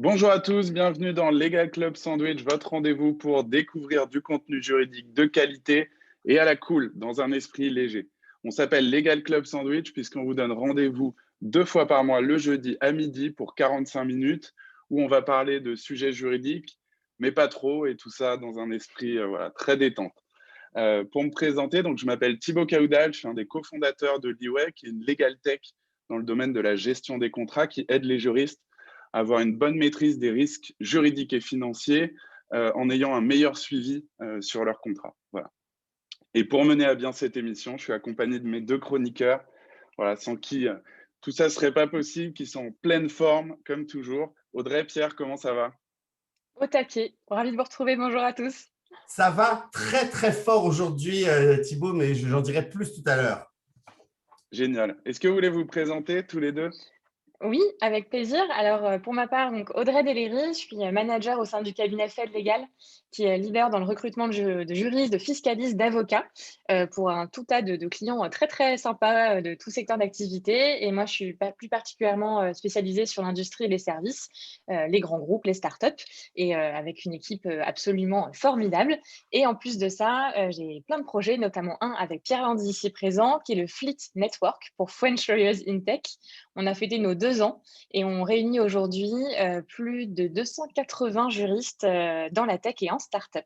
Bonjour à tous, bienvenue dans Legal Club Sandwich, votre rendez-vous pour découvrir du contenu juridique de qualité et à la cool, dans un esprit léger. On s'appelle Legal Club Sandwich puisqu'on vous donne rendez-vous 2 fois par mois le jeudi à midi pour 45 minutes où on va parler de sujets juridiques, mais pas trop, et tout ça dans un esprit très détente. Pour me présenter, donc, je m'appelle Thibaut Caoudal, je suis un des cofondateurs de Leeway, qui est une legal tech dans le domaine de la gestion des contrats qui aide les juristes à avoir une bonne maîtrise des risques juridiques et financiers en ayant un meilleur suivi sur leurs contrats. Voilà. Et pour mener à bien cette émission, je suis accompagné de mes deux chroniqueurs, voilà, sans qui tout ça ne serait pas possible, qui sont en pleine forme, comme toujours. Audrey, Pierre, comment ça va? Au taquet, ravi de vous retrouver, bonjour à tous. Ça va très très fort aujourd'hui, Thibaut, mais j'en dirai plus tout à l'heure. Génial. Est-ce que vous voulez vous présenter tous les deux? Oui, avec plaisir. Alors, pour ma part, donc Audrey Deléry, je suis manager au sein du cabinet Fed Legal, qui est leader dans le recrutement de juristes, de fiscalistes, d'avocats, pour un tout tas de clients très, très sympas de tout secteur d'activité. Et moi, je suis plus particulièrement spécialisée sur l'industrie et les services, les grands groupes, les startups, et avec une équipe absolument formidable. Et en plus de ça, j'ai plein de projets, notamment un avec Pierre Landy ici présent, qui est le Fleet Network pour French Lawyers in Tech. On a fêté nos 2 ans et on réunit aujourd'hui plus de 280 juristes dans la tech et en start-up.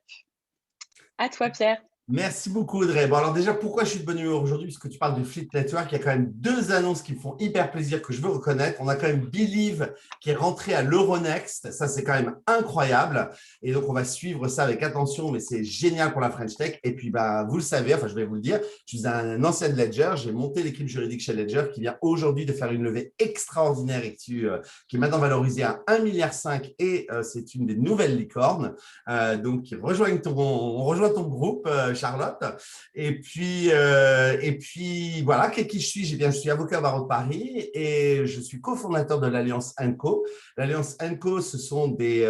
À toi, Pierre. Merci beaucoup, Audrey. Bon, alors déjà, pourquoi je suis de bonne humeur aujourd'hui? Puisque tu parles de Fleet Network, il y a quand même deux annonces qui me font hyper plaisir, que je veux reconnaître. On a quand même Believe qui est rentré à l'Euronext. Ça, c'est quand même incroyable. Et donc, on va suivre ça avec attention, mais c'est génial pour la French Tech. Et puis, bah, vous le savez, enfin, je vais vous le dire, je suis un ancien de Ledger. J'ai monté l'équipe juridique chez Ledger qui vient aujourd'hui de faire une levée extraordinaire et qui est maintenant valorisée à 1,5 milliard et c'est une des nouvelles licornes. Donc, on rejoint ton groupe, Charlotte. Et puis voilà, qui je suis? Je suis avocat au barreau de Paris et je suis cofondateur de l'Alliance ANCO. L'Alliance ANCO, ce sont des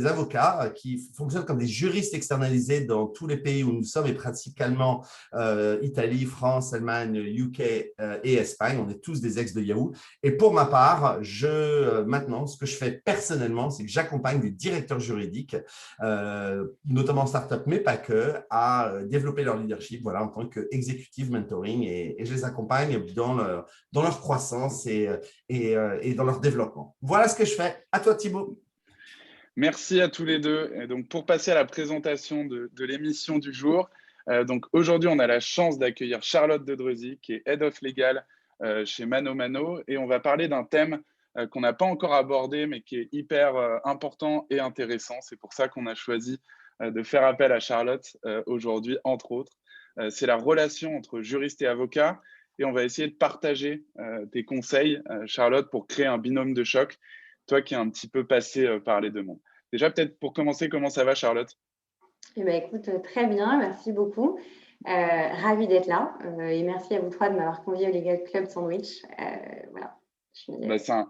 avocats qui fonctionnent comme des juristes externalisés dans tous les pays où nous sommes et principalement Italie, France, Allemagne, UK et Espagne. On est tous des ex de Yahoo. Et pour ma part, maintenant, ce que je fais personnellement, c'est que j'accompagne des directeurs juridiques, notamment en start-up, mais pas que, à développer leur leadership, voilà, en tant qu'executive mentoring, et je les accompagne dans leur croissance et dans leur développement. Voilà ce que je fais. À toi, Thibaut. Merci à tous les deux. Et donc, pour passer à la présentation de l'émission du jour, donc aujourd'hui, on a la chance d'accueillir Charlotte Dedrezy, qui est Head of Legal chez Mano Mano, et on va parler d'un thème qu'on n'a pas encore abordé, mais qui est hyper important et intéressant. C'est pour ça qu'on a choisi de faire appel à Charlotte aujourd'hui, entre autres. C'est la relation entre juriste et avocat, et on va essayer de partager tes conseils, Charlotte, pour créer un binôme de choc, toi qui es un petit peu passé par les deux mondes. Déjà, peut-être pour commencer, comment ça va, Charlotte? Eh ben, écoute, très bien, merci beaucoup. Ravie d'être là et merci à vous trois de m'avoir convié au Legal Club Sandwich. Voilà, je suis Bah, c'est un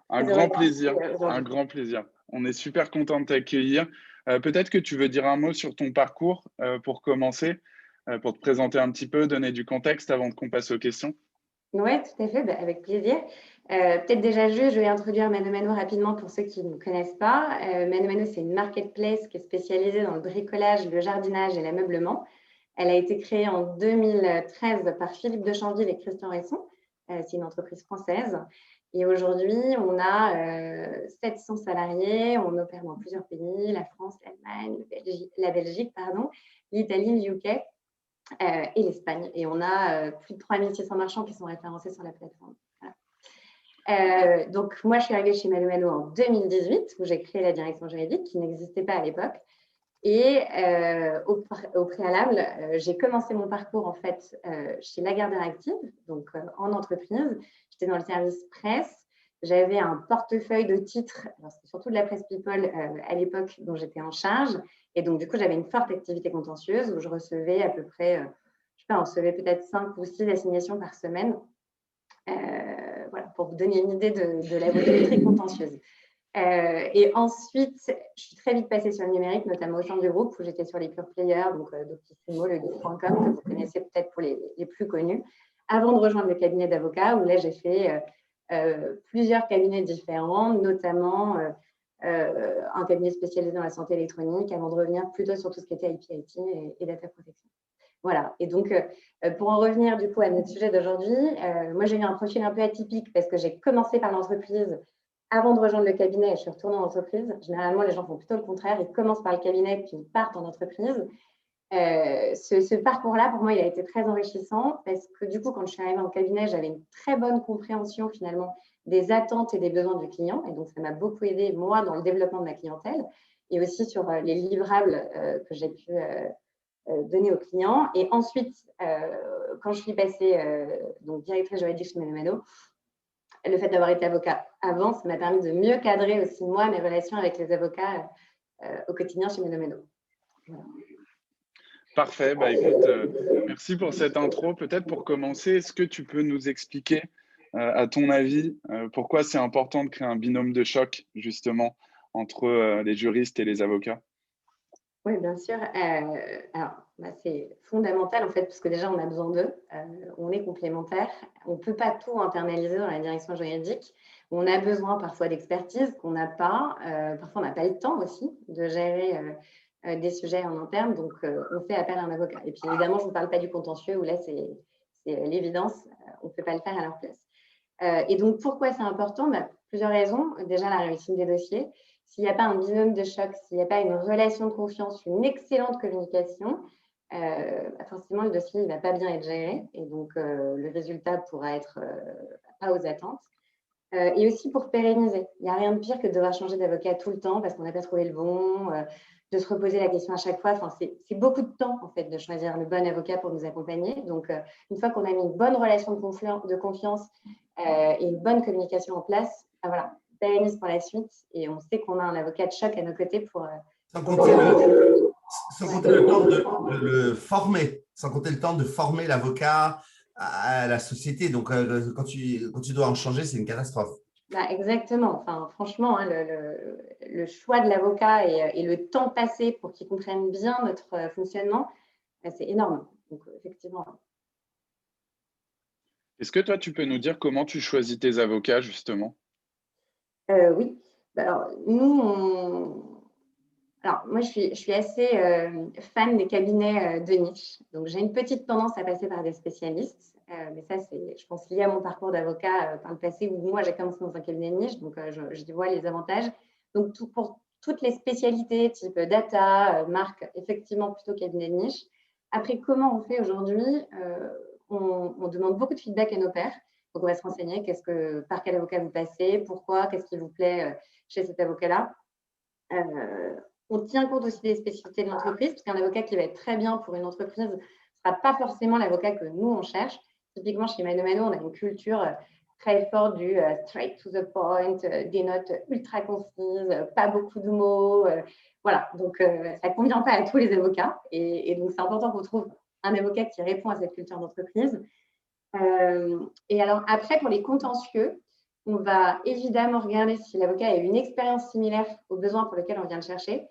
très heureuse grand plaisir, un aujourd'hui. grand plaisir. On est super content de t'accueillir. Peut-être que tu veux dire un mot sur ton parcours pour commencer, pour te présenter un petit peu, donner du contexte avant qu'on passe aux questions. Oui, tout à fait, bah, avec plaisir. Peut-être déjà je vais introduire Mano Mano rapidement pour ceux qui ne connaissent pas. Mano Mano, c'est une marketplace qui est spécialisée dans le bricolage, le jardinage et l'ameublement. Elle a été créée en 2013 par Philippe de Chanville et Christian Resson. C'est une entreprise française. Et aujourd'hui, on a 700 salariés. On opère dans plusieurs pays, la France, l'Allemagne, la Belgique, l'Italie, le UK et l'Espagne. Et on a plus de 3600 marchands qui sont référencés sur la plateforme. Voilà. Donc, moi, je suis arrivée chez Mano Mano en 2018, où j'ai créé la direction juridique, qui n'existait pas à l'époque. Et au préalable, j'ai commencé mon parcours en fait chez Lagardère Active, donc en entreprise. J'étais dans le service presse. J'avais un portefeuille de titres, c'était surtout de la presse people à l'époque dont j'étais en charge. Et donc, du coup, j'avais une forte activité contentieuse où je recevais à peu près, je sais pas, on recevait peut-être 5 ou 6 assignations par semaine. Voilà, pour vous donner une idée de la volumétrie contentieuse. Et ensuite, je suis très vite passée sur le numérique, notamment au sein du groupe où j'étais sur les pure players, donc Doctissimo, leguide.com, que vous connaissez peut-être pour les plus connus, avant de rejoindre le cabinet d'avocats où là, j'ai fait plusieurs cabinets différents, notamment un cabinet spécialisé dans la santé électronique avant de revenir plutôt sur tout ce qui était IP/IT et data protection. Voilà. Et donc, pour en revenir du coup à notre sujet d'aujourd'hui, moi, j'ai eu un profil un peu atypique parce que j'ai commencé par l'entreprise avant de rejoindre le cabinet et je suis retournée en entreprise. Généralement, les gens font plutôt le contraire. Ils commencent par le cabinet puis ils partent en entreprise. Ce parcours-là, pour moi, il a été très enrichissant parce que du coup, quand je suis arrivée en cabinet, j'avais une très bonne compréhension finalement des attentes et des besoins du client. Et donc, ça m'a beaucoup aidé, moi, dans le développement de ma clientèle et aussi sur les livrables que j'ai pu donner aux clients. Et ensuite, quand je suis passée donc directrice juridique chez Mano, le fait d'avoir été avocat avant, ça m'a permis de mieux cadrer aussi, moi, mes relations avec les avocats au quotidien chez Mano. Voilà. Parfait. Bah, écoute, merci pour cette intro. Peut-être pour commencer, est-ce que tu peux nous expliquer, à ton avis, pourquoi c'est important de créer un binôme de choc, justement, entre les juristes et les avocats? Oui, bien sûr. Alors, c'est fondamental, en fait, parce que déjà, on a besoin d'eux. On est complémentaires. On ne peut pas tout internaliser dans la direction juridique. On a besoin parfois d'expertise qu'on n'a pas. Parfois, on n'a pas le temps aussi de gérer des sujets en interne. Donc, on fait appel à un avocat. Et puis, évidemment, je ne vous parle pas du contentieux, où là, c'est l'évidence. On ne peut pas le faire à leur place. Et donc, pourquoi c'est important? Plusieurs raisons. Déjà, la réussite des dossiers. S'il n'y a pas un binôme de choc, s'il n'y a pas une relation de confiance, une excellente communication, forcément, le dossier ne va pas bien être géré et donc le résultat pourra être pas aux attentes. Et aussi pour pérenniser. Il n'y a rien de pire que de devoir changer d'avocat tout le temps parce qu'on n'a pas trouvé le bon, de se reposer la question à chaque fois. Enfin, c'est beaucoup de temps, en fait, de choisir le bon avocat pour nous accompagner. Donc, une fois qu'on a mis une bonne relation de confiance et une bonne communication en place, voilà, pérennise pour la suite et on sait qu'on a un avocat de choc à nos côtés pour… Sans compter le temps de le former, sans compter le temps de former l'avocat à la société. Donc, quand tu dois en changer, c'est une catastrophe. Exactement. Enfin, franchement, hein, le choix de l'avocat et le temps passé pour qu'il comprenne bien notre fonctionnement, c'est énorme. Donc, effectivement. Est-ce que toi, tu peux nous dire comment tu choisis tes avocats, justement? Oui. Alors, moi, je suis assez fan des cabinets de niche. Donc, j'ai une petite tendance à passer par des spécialistes. Mais ça, c'est, je pense, lié à mon parcours d'avocat par le passé où moi, j'ai commencé dans un cabinet de niche. Donc, je vois les avantages. Donc, pour toutes les spécialités type data, marque, effectivement, plutôt cabinet de niche. Après, comment on fait aujourd'hui? On demande beaucoup de feedback à nos pairs. Donc, on va se renseigner par quel avocat vous passez, pourquoi, qu'est-ce qui vous plaît chez cet avocat-là. On tient compte aussi des spécificités de l'entreprise, parce qu'un avocat qui va être très bien pour une entreprise ne sera pas forcément l'avocat que nous, on cherche. Typiquement, chez Mano Mano, on a une culture très forte du straight to the point, des notes ultra concises, pas beaucoup de mots. Voilà, donc ça ne convient pas à tous les avocats. Et donc, c'est important qu'on trouve un avocat qui répond à cette culture d'entreprise. Et alors, après, pour les contentieux, on va évidemment regarder si l'avocat a une expérience similaire aux besoins pour lesquels on vient le chercher.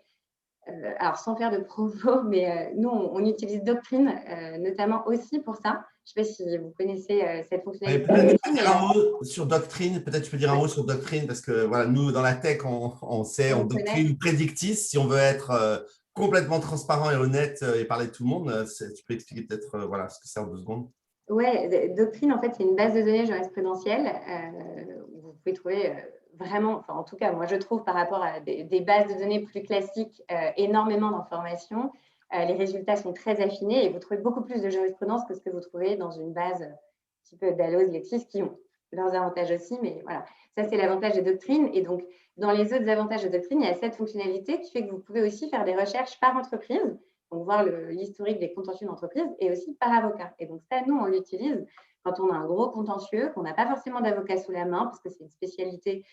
Alors, sans faire de promo, mais nous, on utilise Doctrine, notamment aussi pour ça. Je ne sais pas si vous connaissez cette fonctionnalité. Peut-être tu peux dire un mot sur Doctrine. Peut-être tu peux dire un mot sur Doctrine parce que voilà, nous, dans la tech, on sait, on Doctrine Predictis. Si on veut être complètement transparent et honnête et parler de tout le monde, tu peux expliquer peut-être voilà, ce que c'est en 2 secondes. Oui, Doctrine, en fait, c'est une base de données jurisprudentielle où vous pouvez trouver vraiment, enfin, en tout cas, moi, je trouve par rapport à des bases de données plus classiques, énormément d'informations. Les résultats sont très affinés et vous trouvez beaucoup plus de jurisprudence que ce que vous trouvez dans une base type Dalloz, Lexis, qui ont leurs avantages aussi. Mais voilà, ça, c'est l'avantage des doctrines. Et donc, dans les autres avantages de doctrine, il y a cette fonctionnalité qui fait que vous pouvez aussi faire des recherches par entreprise. Donc, voir l'historique des contentieux d'entreprise et aussi par avocat. Et donc, ça, nous, on l'utilise quand on a un gros contentieux, qu'on n'a pas forcément d'avocat sous la main, parce que c'est une spécialité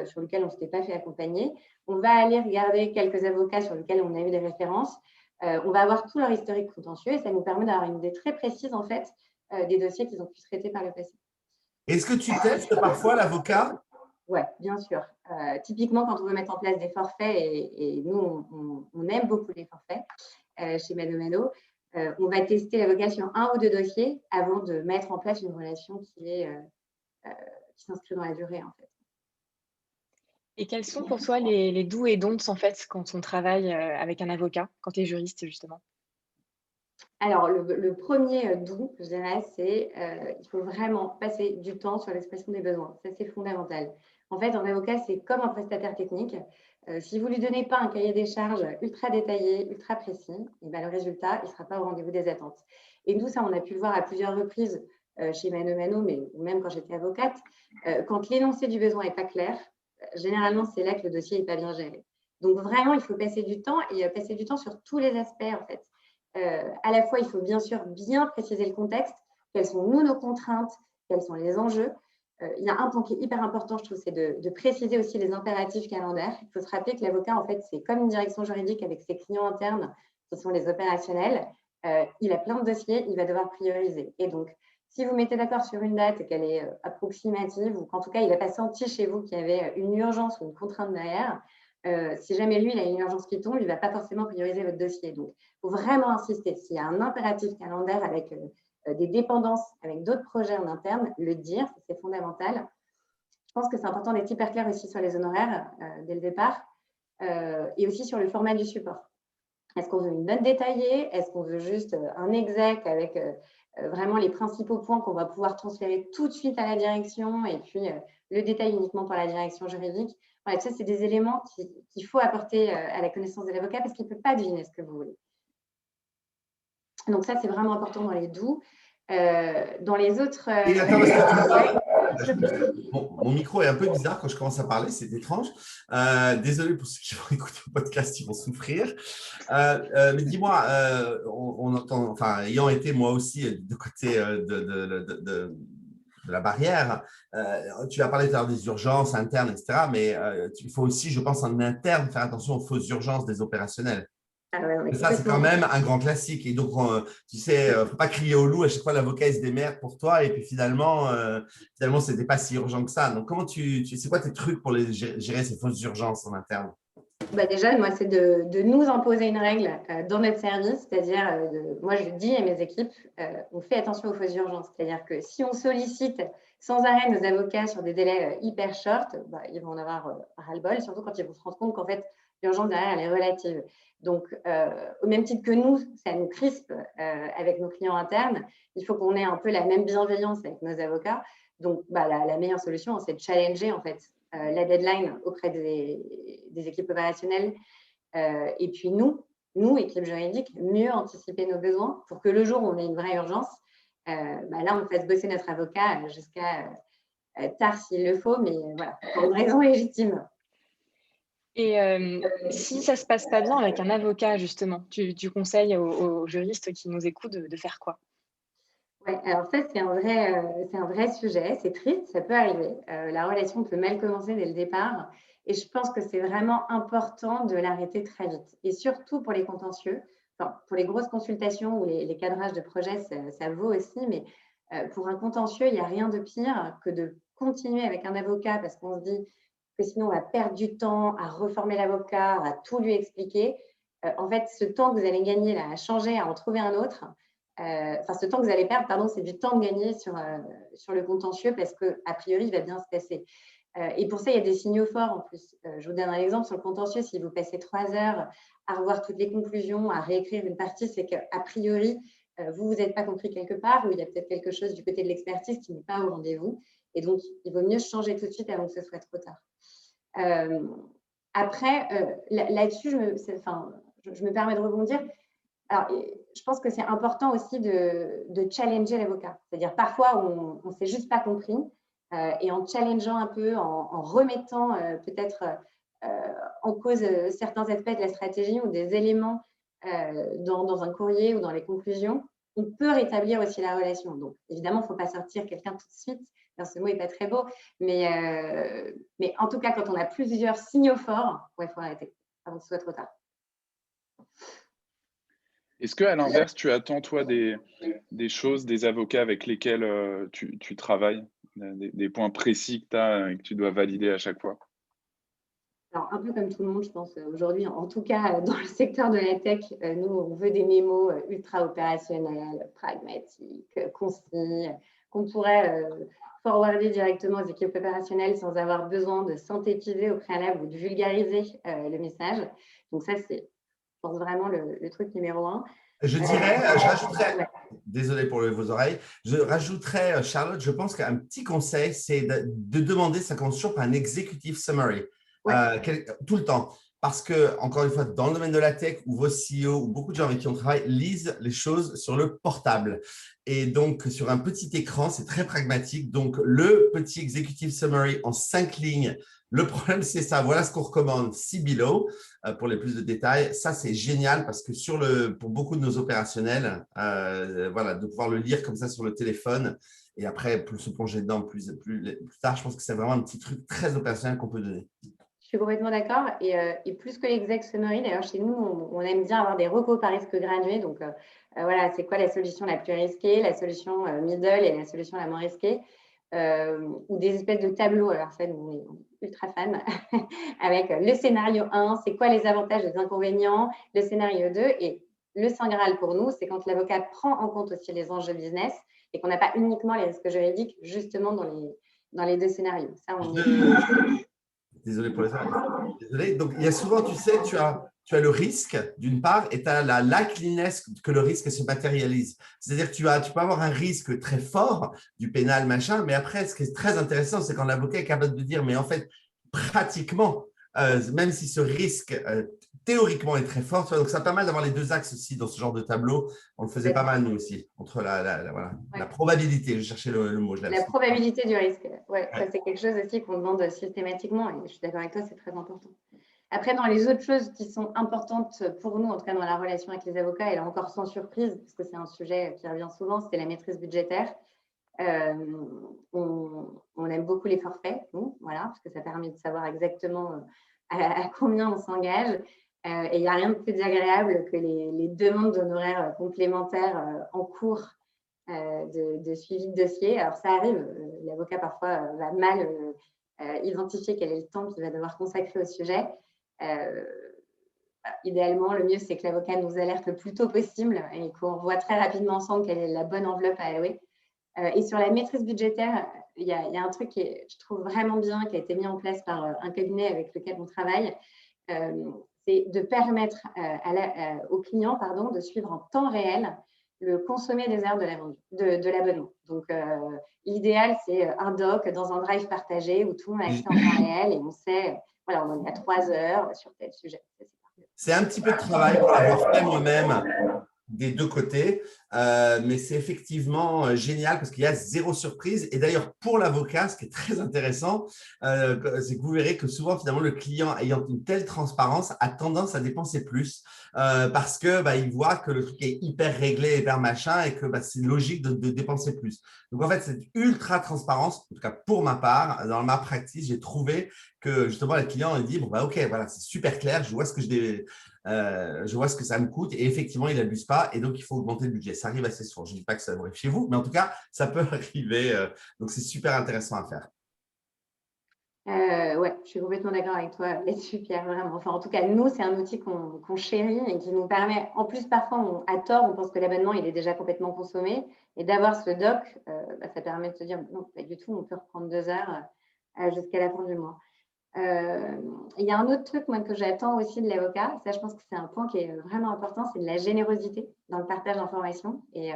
sur laquelle on ne s'était pas fait accompagner. On va aller regarder quelques avocats sur lesquels on a eu des références. On va avoir tout leur historique contentieux et ça nous permet d'avoir une idée très précise, en fait, des dossiers qu'ils ont pu traiter par le passé. Est-ce que tu testes parfois l'avocat? Oui, bien sûr. Typiquement, quand on veut mettre en place des forfaits, et nous, on aime beaucoup les forfaits, chez Mano Mano, on va tester l'avocat sur 1 ou 2 dossiers avant de mettre en place une relation qui s'inscrit dans la durée, en fait. Et quels sont pour toi les do's et don'ts en fait quand on travaille avec un avocat, quand tu es juriste justement? Alors, le premier do, je dirais, c'est il faut vraiment passer du temps sur l'expression des besoins. Ça, c'est fondamental. En fait, un avocat, c'est comme un prestataire technique. Si vous ne lui donnez pas un cahier des charges ultra détaillé, ultra précis, et ben, le résultat, il ne sera pas au rendez-vous des attentes. Et nous, ça, on a pu le voir à plusieurs reprises chez Mano Mano, mais même quand j'étais avocate. Quand l'énoncé du besoin n'est pas clair, généralement, c'est là que le dossier n'est pas bien géré. Donc, vraiment, il faut passer du temps et passer du temps sur tous les aspects, en fait. À la fois, il faut bien sûr bien préciser le contexte, quelles sont nos contraintes, quels sont les enjeux. Il y a un point qui est hyper important, je trouve, c'est de préciser aussi les impératifs calendaires. Il faut se rappeler que l'avocat, en fait, c'est comme une direction juridique avec ses clients internes, qui sont les opérationnels. Il a plein de dossiers, il va devoir prioriser. Et donc, si vous mettez d'accord sur une date et qu'elle est approximative, ou qu'en tout cas, il n'a pas senti chez vous qu'il y avait une urgence ou une contrainte derrière, si jamais lui, il a une urgence qui tombe, il ne va pas forcément prioriser votre dossier. Donc, il faut vraiment insister. S'il y a un impératif calendaire avec des dépendances avec d'autres projets en interne, le dire, c'est fondamental. Je pense que c'est important d'être hyper clair aussi sur les honoraires dès le départ et aussi sur le format du support. Est-ce qu'on veut une note détaillée? Est-ce qu'on veut juste un exec avec vraiment les principaux points qu'on va pouvoir transférer tout de suite à la direction et puis le détail uniquement pour la direction juridique? Voilà, ça, c'est des éléments qu'il faut apporter à la connaissance de l'avocat parce qu'il ne peut pas deviner ce que vous voulez. Donc ça, c'est vraiment important dans les do's. Dans les autres… Et attends, parce que mon micro est un peu bizarre quand je commence à parler, c'est étrange. Désolé pour ceux qui vont écouter le podcast, ils vont souffrir. Mais dis-moi, on entend, enfin, ayant été moi aussi de côté de la barrière, tu as parlé tout à l'heure des urgences internes, etc. Mais il faut aussi, je pense, en interne, faire attention aux fausses urgences des opérationnels. Ah ouais, Ça, c'est quand même un grand classique. Et donc, tu sais, il ne faut pas crier au loup. À chaque fois, l'avocat, il se démerde pour toi. Et puis finalement, ce n'était pas si urgent que ça. Donc, comment c'est quoi tes trucs pour gérer ces fausses urgences en interne? Bah déjà, moi, c'est de nous imposer une règle dans notre service. C'est-à-dire, moi, je dis à mes équipes, on fait attention aux fausses urgences. C'est-à-dire que si on sollicite sans arrêt nos avocats sur des délais hyper short, bah, ils vont en avoir ras-le-bol, surtout quand ils vont se rendre compte qu'en fait, l'urgence derrière, elle est relative. Donc, au même titre que nous, ça nous crispe avec nos clients internes, il faut qu'on ait un peu la même bienveillance avec nos avocats. Donc, bah, la meilleure solution, c'est de challenger en fait la deadline auprès des équipes opérationnelles. Et puis nous, équipe juridique, mieux anticiper nos besoins pour que le jour où on a une vraie urgence, bah là, on fasse bosser notre avocat jusqu'à tard s'il le faut, mais voilà, pour une raison légitime. Et si ça se passe pas bien avec un avocat justement, tu conseilles aux juristes qui nous écoutent de faire quoi? Ouais, alors ça, c'est un vrai sujet. C'est triste, ça peut arriver. La relation peut mal commencer dès le départ. Et je pense que c'est vraiment important de l'arrêter très vite. Et surtout pour les contentieux, enfin, pour les grosses consultations ou les cadrages de projets, ça vaut aussi. Mais pour un contentieux, il n'y a rien de pire que de continuer avec un avocat parce qu'on se dit que sinon on va perdre du temps à reformer l'avocat, à tout lui expliquer. En fait, ce temps que vous allez gagner là, à changer, à en trouver un autre, ce temps que vous allez perdre, pardon, c'est du temps de gagner sur le contentieux parce qu'a priori, il va bien se passer. Et pour ça, il y a des signaux forts en plus. Je vous donne un exemple sur le contentieux. Si vous passez 3 heures à revoir toutes les conclusions, à réécrire une partie, c'est qu'a priori, vous n'êtes pas compris quelque part ou il y a peut-être quelque chose du côté de l'expertise qui n'est pas au rendez-vous. Et donc, il vaut mieux changer tout de suite avant que ce soit trop tard. Après, là-dessus, je me permets de rebondir. Alors, je pense que c'est important aussi de challenger l'avocat. C'est-à-dire, parfois, on ne s'est juste pas compris. Et en challengeant un peu, en remettant peut-être en cause certains aspects de la stratégie ou des éléments dans un courrier ou dans les conclusions, on peut rétablir aussi la relation. Donc, évidemment, il ne faut pas sortir quelqu'un tout de suite. Alors, ce mot n'est pas très beau, mais en tout cas, quand on a plusieurs signaux forts, il faut arrêter avant que ce soit trop tard. Est-ce qu'à l'inverse, tu attends, toi, des choses, des avocats avec lesquels tu travailles, des points précis que tu as et que tu dois valider à chaque fois? Alors, un peu comme tout le monde, je pense, aujourd'hui, en tout cas, dans le secteur de la tech, nous, on veut des mémos ultra opérationnels, pragmatiques, concis, qu'on pourrait forwarder directement aux équipes opérationnelles sans avoir besoin de synthétiser au préalable ou de vulgariser le message. Donc ça, c'est, je pense, vraiment le truc numéro 1. Je dirais, je rajouterais, Ouais. désolé pour vos oreilles, je rajouterais, Charlotte, je pense qu'un petit conseil, c'est de demander, ça commence toujours par un executive summary, tout le temps. Parce que, encore une fois, dans le domaine de la tech, où vos CEO ou beaucoup de gens avec qui on travaille lisent les choses sur le portable. Et donc, sur un petit écran, c'est très pragmatique. Donc, le petit executive summary en 5 lignes. Le problème, c'est ça. Voilà ce qu'on recommande. See below pour les plus de détails. Ça, c'est génial parce que pour beaucoup de nos opérationnels, voilà, de pouvoir le lire comme ça sur le téléphone et après se plonger dedans plus tard, je pense que c'est vraiment un petit truc très opérationnel qu'on peut donner. Je suis complètement d'accord. Et plus que l'exec summary, d'ailleurs, chez nous, on aime bien avoir des recos par risque gradué. Donc, voilà, c'est quoi la solution la plus risquée, la solution middle et la solution la moins risquée. Ou des espèces de tableaux. Alors, ça, nous, on est ultra fans. Avec le scénario 1, c'est quoi les avantages, les inconvénients, le scénario 2. Et le Saint Graal pour nous, c'est quand l'avocat prend en compte aussi les enjeux business et qu'on n'a pas uniquement les risques juridiques, justement, dans les deux scénarios. Ça, on est… Désolé pour les oreilles. Désolé. Donc, il y a souvent, tu sais, tu as le risque d'une part et tu as la likeliness que le risque se matérialise. C'est-à-dire que tu peux avoir un risque très fort du pénal, machin, mais après, ce qui est très intéressant, c'est quand l'avocat est capable de dire, mais en fait, pratiquement, même si ce risque théoriquement est très fort, tu vois, donc ça permet d'avoir les deux axes aussi dans ce genre de tableau. On le faisait pas mal, nous aussi, entre voilà, la probabilité, je cherchais le mot. La probabilité du risque, ouais. Ça, c'est quelque chose aussi qu'on demande systématiquement et je suis d'accord avec toi, c'est très important. Après, dans les autres choses qui sont importantes pour nous, en tout cas dans la relation avec les avocats, et là encore sans surprise, parce que c'est un sujet qui revient souvent, c'est la maîtrise budgétaire. On aime beaucoup les forfaits, nous, voilà, parce que ça permet de savoir exactement à combien on s'engage. Et il n'y a rien de plus agréable que les demandes d'honoraires complémentaires en cours de suivi de dossier. Alors, ça arrive, l'avocat parfois va mal identifier quel est le temps qu'il va devoir consacrer au sujet. Idéalement, le mieux, c'est que l'avocat nous alerte le plus tôt possible et qu'on voit très rapidement ensemble quelle est la bonne enveloppe à allouer. Et sur la maîtrise budgétaire, il y a un truc qui est, je trouve vraiment bien, qui a été mis en place par un cabinet avec lequel on travaille, c'est de permettre aux clients de suivre en temps réel le consommé des heures de l'abonnement. Donc, l'idéal, c'est un doc dans un drive partagé où tout le monde a accès en temps réel et on sait, voilà, on en est à 3 heures sur tel sujet. C'est un petit peu de travail pour l'avoir fait moi-même des deux côtés, mais c'est effectivement génial parce qu'il y a zéro surprise. Et d'ailleurs, pour l'avocat, ce qui est très intéressant, c'est que vous verrez que souvent, finalement, le client ayant une telle transparence a tendance à dépenser plus parce que il voit que le truc est hyper réglé, hyper machin et que c'est logique de dépenser plus. Donc, en fait, cette ultra transparence, en tout cas pour ma part, dans ma pratique, j'ai trouvé que justement, le client dit bon, ok, voilà, c'est super clair, je vois ce que je vois ce que ça me coûte et effectivement, il n'abuse pas et donc il faut augmenter le budget. Ça arrive assez souvent. Je ne dis pas que ça arrive chez vous, mais en tout cas, ça peut arriver. Donc, c'est super intéressant à faire. Ouais, je suis complètement d'accord avec toi là-dessus, Pierre, vraiment. Enfin, en tout cas, nous, c'est un outil qu'on chérit et qui nous permet, en plus, parfois, à tort, on pense que l'abonnement, il est déjà complètement consommé. Et d'avoir ce doc, ça permet de se dire, non, pas du tout, on peut reprendre 2 heures jusqu'à la fin du mois. Il y a un autre truc, moi, que j'attends aussi de l'avocat. Ça, je pense que c'est un point qui est vraiment important, c'est de la générosité dans le partage d'informations. Et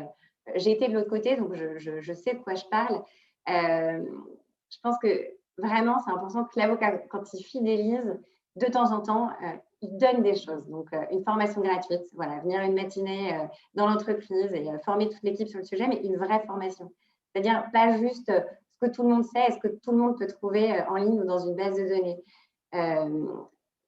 j'ai été de l'autre côté, donc je sais de quoi je parle. Je pense que vraiment, c'est important que l'avocat, quand il fidélise, de temps en temps, il donne des choses. Donc, une formation gratuite, voilà, venir une matinée dans l'entreprise et former toute l'équipe sur le sujet, mais une vraie formation. C'est-à-dire pas juste ce que tout le monde sait, ce que tout le monde peut trouver en ligne ou dans une base de données.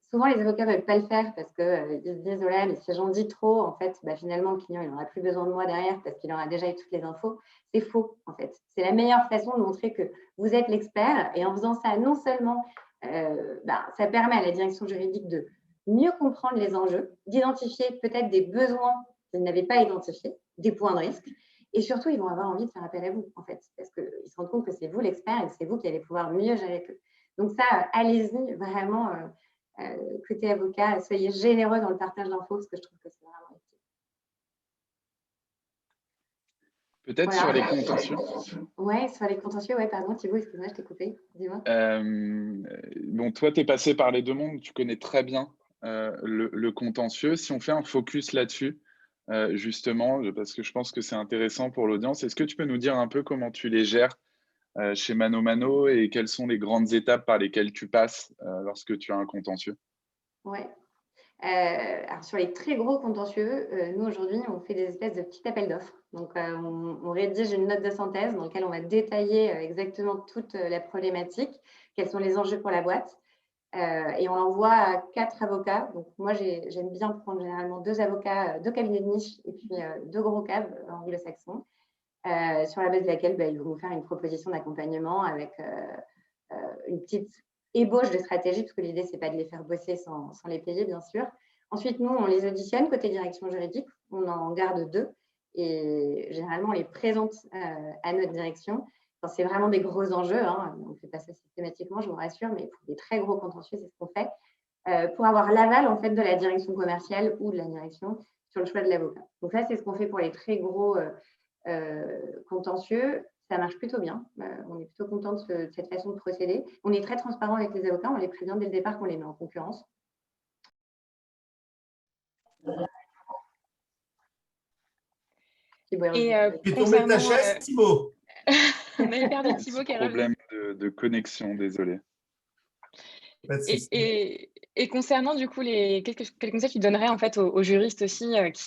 Souvent, les avocats ne veulent pas le faire parce qu'ils se disent, oh là, mais si j'en dis trop, en fait, finalement, le client, il n'aura plus besoin de moi derrière parce qu'il aura déjà eu toutes les infos. C'est faux, en fait. C'est la meilleure façon de montrer que vous êtes l'expert. Et en faisant ça, non seulement, ça permet à la direction juridique de mieux comprendre les enjeux, d'identifier peut-être des besoins qu'ils n'avaient pas identifiés, des points de risque. Et surtout, ils vont avoir envie de faire appel à vous, en fait, parce qu'ils se rendent compte que c'est vous l'expert et c'est vous qui allez pouvoir mieux gérer qu'eux. Donc ça, allez-y, vraiment, côté avocat, soyez généreux dans le partage d'infos, parce que je trouve que c'est vraiment utile. Peut-être Voilà. sur les contentieux. Ouais, sur les contentieux, ouais, pardon, Thibaut, excuse-moi, je t'ai coupé. Dis-moi. Bon, toi, tu es passé par les deux mondes, tu connais très bien le contentieux. Si on fait un focus là-dessus, justement, parce que je pense que c'est intéressant pour l'audience, est-ce que tu peux nous dire un peu comment tu les gères chez Mano Mano et quelles sont les grandes étapes par lesquelles tu passes lorsque tu as un contentieux? Ouais. Alors sur les très gros contentieux, nous aujourd'hui, on fait des espèces de petits appels d'offres. Donc, on rédige une note de synthèse dans laquelle on va détailler exactement toute la problématique, quels sont les enjeux pour la boîte. Et on l'envoie à 4 avocats. Donc, moi, j'aime bien prendre généralement 2 avocats, 2 cabinets de niche et puis 2 gros cabs anglo-saxons, sur la base de laquelle ils vont nous faire une proposition d'accompagnement avec une petite ébauche de stratégie, parce que l'idée, ce n'est pas de les faire bosser sans les payer, bien sûr. Ensuite, nous, on les auditionne côté direction juridique. On en garde 2 et généralement, on les présente à notre direction. Quand c'est vraiment des gros enjeux, hein, on ne fait pas ça systématiquement, je vous rassure, mais pour des très gros contentieux, c'est ce qu'on fait, pour avoir l'aval en fait, de la direction commerciale ou de la direction sur le choix de l'avocat. Donc ça, c'est ce qu'on fait pour les très gros contentieux. Ça marche plutôt bien. On est plutôt content de cette façon de procéder. On est très transparent avec les avocats. On les prévient dès le départ qu'on les met en concurrence. Et Tu es tombé de ta chaise, Thibaut? on avait perdu Thibaut qui est revenu. Problème de connexion, désolé. Et concernant du coup quels conseils tu donnerais en fait aux juristes aussi qui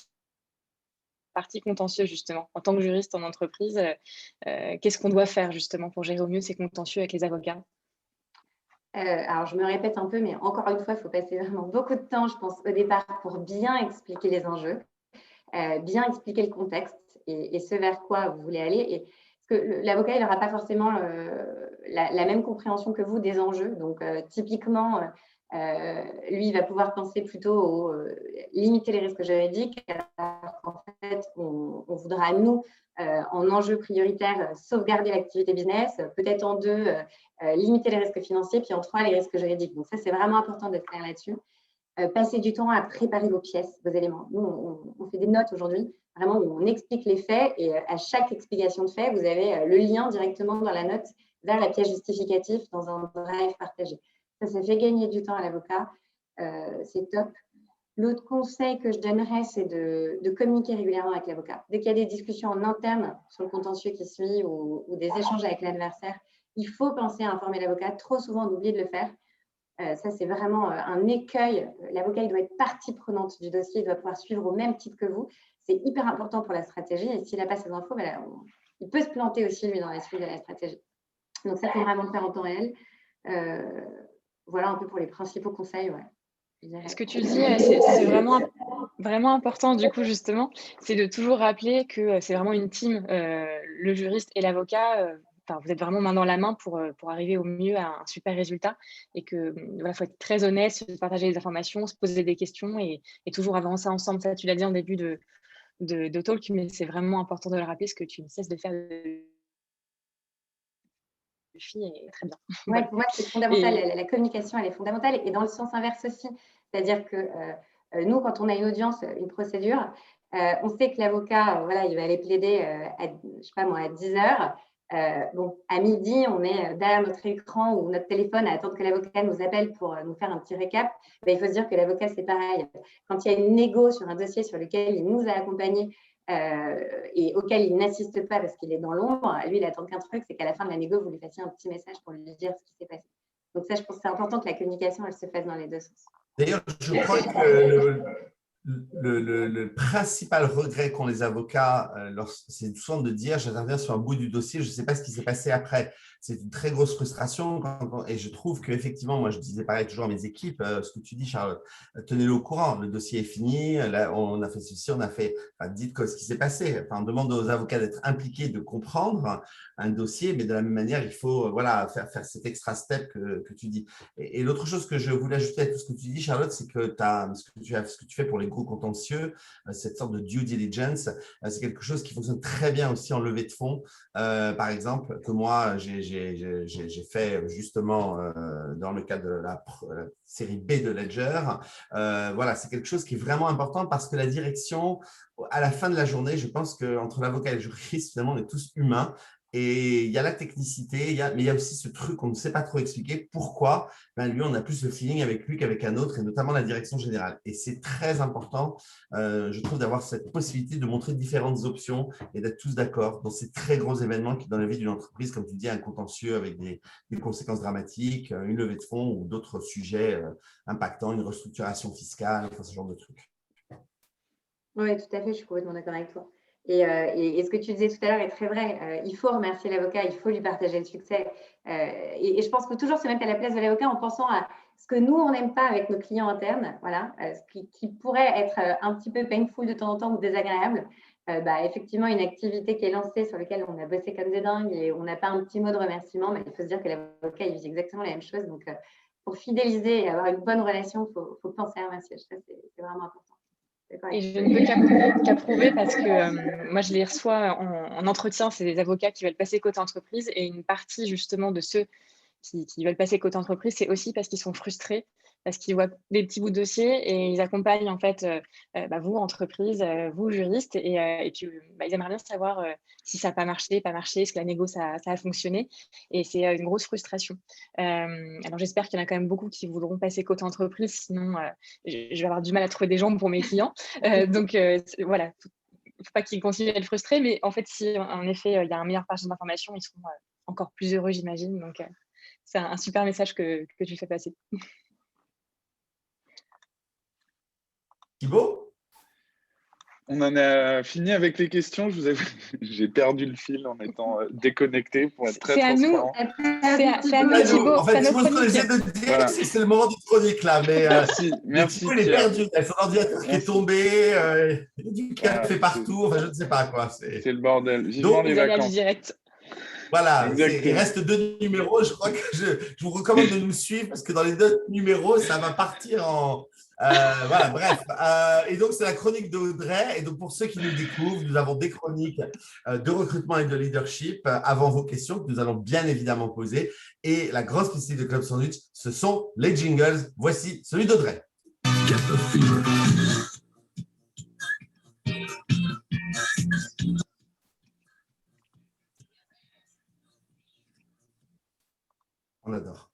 partie contentieux justement en tant que juriste en entreprise, qu'est-ce qu'on doit faire justement pour gérer au mieux ces contentieux avec les avocats? Alors, je me répète un peu, mais encore une fois, il faut passer vraiment beaucoup de temps, je pense, au départ pour bien expliquer les enjeux, bien expliquer le contexte et ce vers quoi vous voulez aller. Et, parce que l'avocat, il n'aura pas forcément la même compréhension que vous des enjeux. Donc, typiquement, lui, il va pouvoir penser plutôt au limiter les risques juridiques, alors qu'en fait, on voudra, nous, en enjeu prioritaire, sauvegarder l'activité business, peut-être en 2, limiter les risques financiers, puis en 3, les risques juridiques. Donc ça, c'est vraiment important d'être clair là-dessus. Passez du temps à préparer vos pièces, vos éléments. Nous, on fait des notes aujourd'hui, vraiment où on explique les faits et à chaque explication de fait, vous avez le lien directement dans la note vers la pièce justificative dans un drive partagé. Ça fait gagner du temps à l'avocat. C'est top. L'autre conseil que je donnerais, c'est de communiquer régulièrement avec l'avocat. Dès qu'il y a des discussions en interne sur le contentieux qui suit ou des échanges avec l'adversaire, il faut penser à informer l'avocat. Trop souvent, on oublie de le faire. Ça, c'est vraiment un écueil. L'avocat, il doit être partie prenante du dossier, il doit pouvoir suivre au même titre que vous. C'est hyper important pour la stratégie. Et s'il n'a pas ces infos, il peut se planter aussi, lui, dans la suite de la stratégie. Donc ça, il faut vraiment le faire en temps réel. Voilà un peu pour les principaux conseils. Ouais. Ce que tu dis, c'est vraiment important du coup justement, c'est de toujours rappeler que c'est vraiment une team, le juriste et l'avocat. Vous êtes vraiment main dans la main pour arriver au mieux à un super résultat et que voilà, faut être très honnête, se partager les informations, se poser des questions et toujours avancer ensemble. Ça, tu l'as dit en début de talk, mais c'est vraiment important de le rappeler, ce que tu ne cesses de faire est très bien. Ouais, pour moi, c'est fondamental. La communication, elle est fondamentale. Et dans le sens inverse aussi. C'est-à-dire que nous, quand on a une audience, une procédure, on sait que l'avocat, il va aller plaider à 10 heures. Bon, à midi, on est derrière notre écran ou notre téléphone à attendre que l'avocat nous appelle pour nous faire un petit récap. Il faut se dire que l'avocat, c'est pareil. Quand il y a une négo sur un dossier sur lequel il nous a accompagnés et auquel il n'assiste pas parce qu'il est dans l'ombre, lui, il attend qu'un truc, c'est qu'à la fin de la négo, vous lui fassiez un petit message pour lui dire ce qui s'est passé. Donc ça, je pense que c'est important que la communication, elle se fasse dans les deux sens. D'ailleurs, je crois que le principal regret qu'ont les avocats, c'est souvent de dire j'interviens sur un bout du dossier, je ne sais pas ce qui s'est passé après. C'est une très grosse frustration et je trouve qu'effectivement, moi je disais pareil toujours à mes équipes, ce que tu dis Charlotte, tenez-le au courant, le dossier est fini, là, on a fait ceci, on a fait, dites ce qui s'est passé. On demande aux avocats d'être impliqués, de comprendre un dossier, mais de la même manière, il faut faire cet extra step que tu dis. Et l'autre chose que je voulais ajouter à tout ce que tu dis Charlotte, c'est que ce que tu fais pour les gros contentieux, cette sorte de due diligence. C'est quelque chose qui fonctionne très bien aussi en levée de fonds, par exemple, que moi, j'ai fait justement dans le cadre de la série B de Ledger. Voilà, c'est quelque chose qui est vraiment important parce que la direction, à la fin de la journée, je pense qu'entre l'avocat et le juriste, finalement, on est tous humains. Et il y a la technicité, mais il y a aussi ce truc qu'on ne sait pas trop expliquer. Pourquoi? Lui, on a plus le feeling avec lui qu'avec un autre, et notamment la direction générale. Et c'est très important, je trouve, d'avoir cette possibilité de montrer différentes options et d'être tous d'accord dans ces très gros événements qui, dans la vie d'une entreprise, comme tu dis, un contentieux avec des conséquences dramatiques, une levée de fonds ou d'autres sujets impactants, une restructuration fiscale, enfin, ce genre de trucs. Oui, tout à fait, je suis complètement d'accord avec toi. Et ce que tu disais tout à l'heure est très vrai. Il faut remercier l'avocat, il faut lui partager le succès. Et je pense qu'il faut toujours se mettre à la place de l'avocat en pensant à ce que nous, on n'aime pas avec nos clients internes, voilà, ce qui pourrait être un petit peu painful de temps en temps ou désagréable. Effectivement, une activité qui est lancée sur laquelle on a bossé comme des dingues et on n'a pas un petit mot de remerciement, mais il faut se dire que l'avocat, il vit exactement la même chose. Donc, pour fidéliser et avoir une bonne relation, il faut penser à remercier. Ça, c'est vraiment important. Et je ne peux qu'approuver parce que moi, je les reçois en entretien, c'est des avocats qui veulent passer côté entreprise, et une partie justement de ceux qui veulent passer côté entreprise, c'est aussi parce qu'ils sont frustrés, parce qu'ils voient des petits bouts de dossier et ils accompagnent en fait vous, entreprise, vous, juriste, et puis ils aimeraient bien savoir si ça n'a pas marché, est-ce que la négo, ça a fonctionné, et c'est une grosse frustration. Alors j'espère qu'il y en a quand même beaucoup qui voudront passer côté entreprise, sinon je vais avoir du mal à trouver des gens pour mes clients. Donc voilà, il ne faut pas qu'ils continuent à être frustrés, mais en fait, si en effet il y a un meilleur partage d'informations, ils seront encore plus heureux, j'imagine. Donc c'est un super message que tu fais passer. Thibaut? On en a fini avec les questions. Je vous avoue, j'ai perdu le fil en étant déconnecté pour être très transparent. C'est à nous, Thibaut. En fait, Thibaut, ce qu'on essaie de dire, voilà, c'est que c'est le moment du chronique là. Mais, merci. Thibaut, il est perdu. Il y a son ordinateur qui est tombé, il y a du café partout. Enfin, je ne sais pas quoi. C'est le bordel. Vivement les vacances. Direct. Voilà, il reste 2 numéros. Je crois que je vous recommande de nous suivre parce que dans les 2 numéros, ça va partir en… voilà, bref. Et donc, c'est la chronique d'Audrey. Et donc, pour ceux qui nous découvrent, nous avons des chroniques de recrutement et de leadership avant vos questions que nous allons bien évidemment poser. Et la grosse spécificité de Club Sandwich, ce sont les jingles. Voici celui d'Audrey. On adore.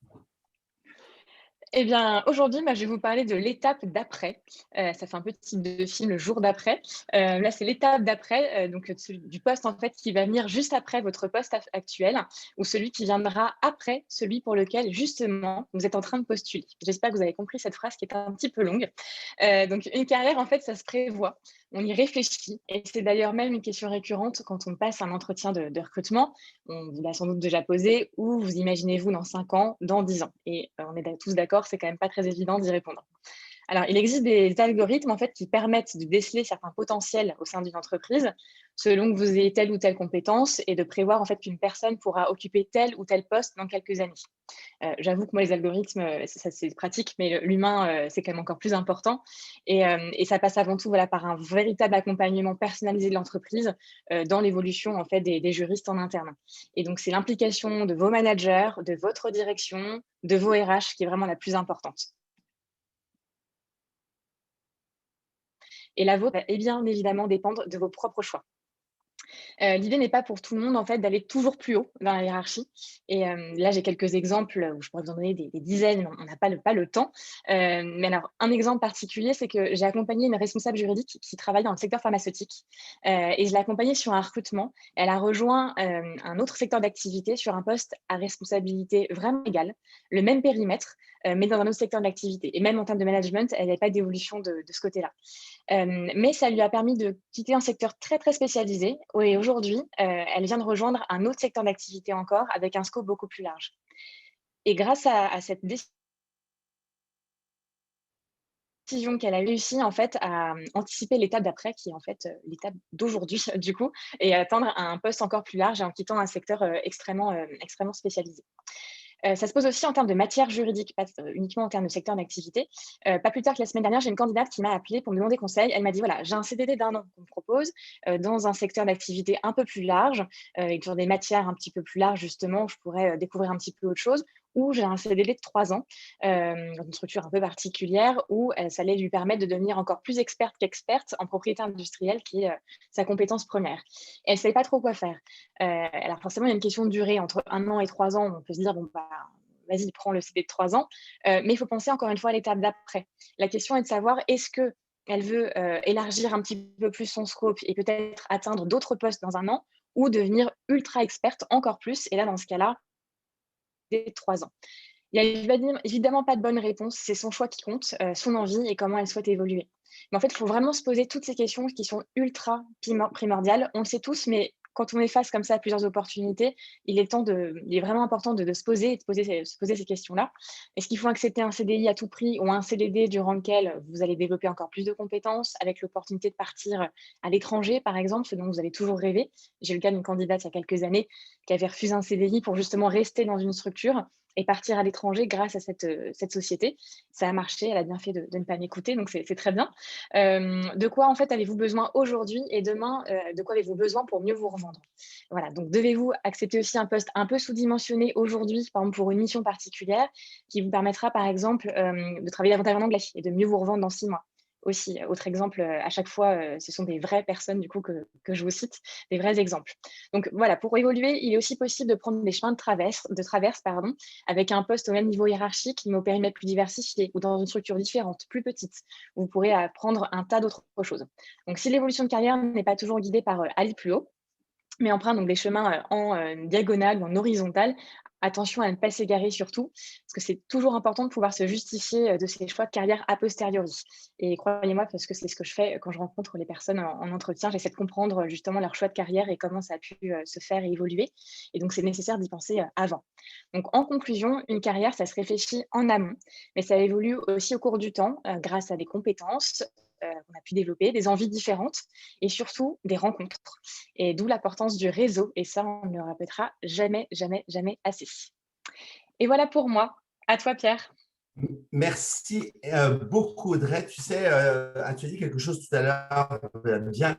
Eh bien, aujourd'hui, je vais vous parler de l'étape d'après. Ça fait un peu type de film, le jour d'après. Là, c'est l'étape d'après, donc du poste en fait qui va venir juste après votre poste actuel, ou celui qui viendra après celui pour lequel justement vous êtes en train de postuler. J'espère que vous avez compris cette phrase qui est un petit peu longue. Donc, une carrière, en fait, ça se prévoit. On y réfléchit, et c'est d'ailleurs même une question récurrente quand on passe un entretien de recrutement. On vous l'a sans doute déjà posé. Où vous imaginez-vous dans 5 ans, dans 10 ans? Et on est tous d'accord, c'est quand même pas très évident d'y répondre. Alors, il existe des algorithmes en fait qui permettent de déceler certains potentiels au sein d'une entreprise selon que vous ayez telle ou telle compétence, et de prévoir en fait qu'une personne pourra occuper tel ou tel poste dans quelques années. J'avoue que moi, les algorithmes, ça c'est pratique, mais l'humain, c'est quand même encore plus important. Et ça passe avant tout par un véritable accompagnement personnalisé de l'entreprise dans l'évolution en fait des juristes en interne. Et donc, c'est l'implication de vos managers, de votre direction, de vos RH qui est vraiment la plus importante. Et la vôtre va bien évidemment dépendre de vos propres choix. L'idée n'est pas pour tout le monde en fait d'aller toujours plus haut dans la hiérarchie. Et là, j'ai quelques exemples où je pourrais vous en donner des dizaines, mais on n'a pas le temps. Mais alors, un exemple particulier, c'est que j'ai accompagné une responsable juridique qui travaille dans le secteur pharmaceutique, et je l'ai accompagnée sur un recrutement. Elle a rejoint un autre secteur d'activité sur un poste à responsabilité vraiment égale, le même périmètre, mais dans un autre secteur d'activité. Et même en termes de management, elle n'avait pas d'évolution de ce côté-là. Mais ça lui a permis de quitter un secteur très, très spécialisé. Et aujourd'hui, elle vient de rejoindre un autre secteur d'activité encore, avec un scope beaucoup plus large. Et grâce à cette décision qu'elle a réussi en fait à anticiper l'étape d'après, qui est en fait l'étape d'aujourd'hui du coup, et à atteindre un poste encore plus large en quittant un secteur extrêmement spécialisé. Ça se pose aussi en termes de matière juridique, pas uniquement en termes de secteur d'activité. Pas plus tard que la semaine dernière, j'ai une candidate qui m'a appelée pour me demander conseil. Elle m'a dit, voilà, j'ai un CDD d'1 an qu'on me propose dans un secteur d'activité un peu plus large et sur des matières un petit peu plus larges, justement, où je pourrais découvrir un petit peu autre chose. Ou j'ai un CDD de 3 ans dans une structure un peu particulière où ça allait lui permettre de devenir encore plus experte qu'experte en propriété industrielle, qui est sa compétence première. Et elle ne savait pas trop quoi faire. Alors forcément, il y a une question de durée. Entre 1 an et 3 ans, on peut se dire, bon, bah, vas-y, prends le CD de 3 ans. Mais il faut penser encore une fois à l'étape d'après. La question est de savoir, est-ce qu'elle veut élargir un petit peu plus son scope et peut-être atteindre d'autres postes dans 1 an, ou devenir ultra experte encore plus. Et là, dans ce cas-là, dès 3 ans. Il n'y a évidemment pas de bonne réponse. C'est son choix qui compte, son envie et comment elle souhaite évoluer. Mais en fait, il faut vraiment se poser toutes ces questions qui sont ultra primordiales. On le sait tous, mais quand on est face comme ça à plusieurs opportunités, il est vraiment important de se poser et de se poser ces questions-là. Est-ce qu'il faut accepter un CDI à tout prix ou un CDD durant lequel vous allez développer encore plus de compétences avec l'opportunité de partir à l'étranger, par exemple, ce dont vous avez toujours rêvé? J'ai eu le cas d'une candidate il y a quelques années qui avait refusé un CDI pour justement rester dans une structure et partir à l'étranger grâce à cette société. Ça a marché, elle a bien fait de ne pas m'écouter, donc c'est très bien. De quoi en fait avez-vous besoin aujourd'hui et demain, de quoi avez-vous besoin pour mieux vous revendre? Voilà, donc devez-vous accepter aussi un poste un peu sous-dimensionné aujourd'hui, par exemple pour une mission particulière, qui vous permettra par exemple de travailler davantage en anglais et de mieux vous revendre dans 6 mois? Aussi, autre exemple, à chaque fois, ce sont des vraies personnes du coup que je vous cite, des vrais exemples. Donc voilà, pour évoluer, il est aussi possible de prendre des chemins de traverse, pardon, avec un poste au même niveau hiérarchique, mais au périmètre plus diversifié ou dans une structure différente, plus petite, où vous pourrez apprendre un tas d'autres choses. Donc si l'évolution de carrière n'est pas toujours guidée par aller plus haut, mais emprunte donc des chemins en diagonale ou en horizontale, attention à ne pas s'égarer surtout, parce que c'est toujours important de pouvoir se justifier de ses choix de carrière a posteriori. Et croyez-moi, parce que c'est ce que je fais quand je rencontre les personnes en entretien, j'essaie de comprendre justement leur choix de carrière et comment ça a pu se faire et évoluer. Et donc, c'est nécessaire d'y penser avant. Donc, en conclusion, une carrière, ça se réfléchit en amont, mais ça évolue aussi au cours du temps grâce à des compétences qu'on a pu développer, des envies différentes et surtout des rencontres. Et d'où l'importance du réseau. Et ça, on ne le répétera jamais, jamais, jamais assez. Et voilà pour moi. À toi, Pierre. Merci beaucoup, Audrey. Tu sais, tu as dit quelque chose tout à l'heure, bien.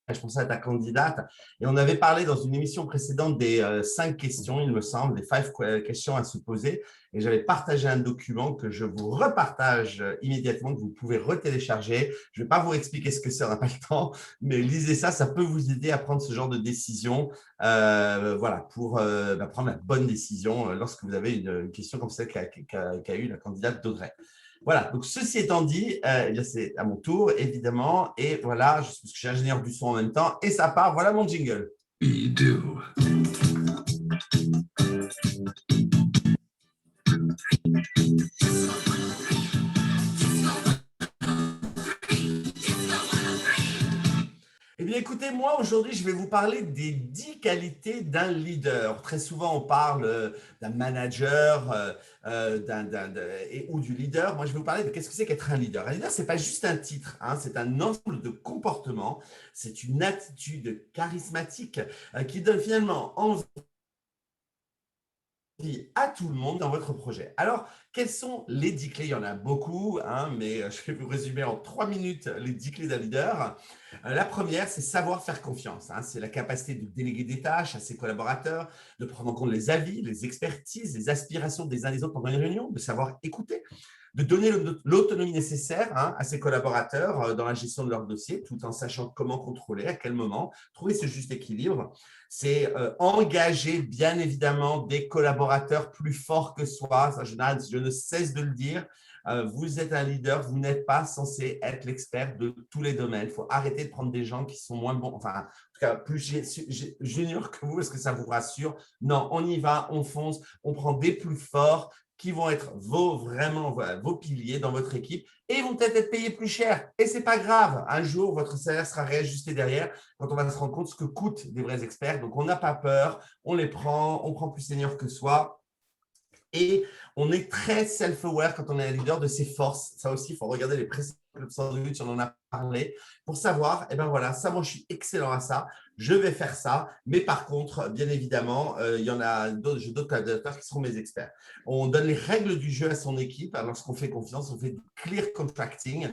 Je pensais à ta candidate. Et on avait parlé dans une émission précédente des 5 questions, il me semble, des 5 questions à se poser. Et j'avais partagé un document que je vous repartage immédiatement, que vous pouvez retélécharger. Je ne vais pas vous expliquer ce que c'est, on n'a pas le temps, mais lisez ça, ça peut vous aider à prendre ce genre de décision, voilà, pour prendre la bonne décision lorsque vous avez une question comme celle qu'a eu la candidate d'Audrey. Voilà, donc ceci étant dit, c'est à mon tour, évidemment. Et voilà, parce que je suis ingénieur du son en même temps, et ça part, voilà mon jingle. You do. Eh bien, écoutez, moi, aujourd'hui, je vais vous parler des 10 qualités d'un leader. Très souvent, on parle d'un manager ou du leader. Moi, je vais vous parler de qu'est-ce que c'est qu'être un leader. Un leader, ce n'est pas juste un titre, hein, c'est un ensemble de comportements, c'est une attitude charismatique qui donne finalement envie à tout le monde dans votre projet. Alors, quelles sont les 10 clés? Il y en a beaucoup, hein, mais je vais vous résumer en 3 minutes les 10 clés d'un leader. La première, c'est savoir faire confiance. Hein. C'est la capacité de déléguer des tâches à ses collaborateurs, de prendre en compte les avis, les expertises, les aspirations des uns des autres pendant une réunion, de savoir écouter, de donner l'autonomie nécessaire à ses collaborateurs dans la gestion de leur dossier, tout en sachant comment contrôler, à quel moment, trouver ce juste équilibre. C'est engager bien évidemment des collaborateurs plus forts que soi. Ça, je ne cesse de le dire. Vous êtes un leader, vous n'êtes pas censé être l'expert de tous les domaines. Il faut arrêter de prendre des gens qui sont moins bons, enfin, en tout cas, plus juniors que vous, est-ce que ça vous rassure? Non, on y va, on fonce, on prend des plus forts qui vont être vos piliers dans votre équipe et ils vont peut-être être payés plus cher. Et ce n'est pas grave. Un jour, votre salaire sera réajusté derrière quand on va se rendre compte ce que coûtent des vrais experts. Donc, on n'a pas peur, on les prend, on prend plus senior que soi. Et on est très self-aware quand on est un leader de ses forces. Ça aussi, il faut regarder les précédents Club Sandwich, on en a parlé, pour savoir, eh ben voilà, ça, moi, je suis excellent à ça, je vais faire ça, mais par contre, bien évidemment, il y en a d'autres, j'ai d'autres collaborateurs qui seront mes experts. On donne les règles du jeu à son équipe. Alors, lorsqu'on fait confiance, on fait du clear contracting.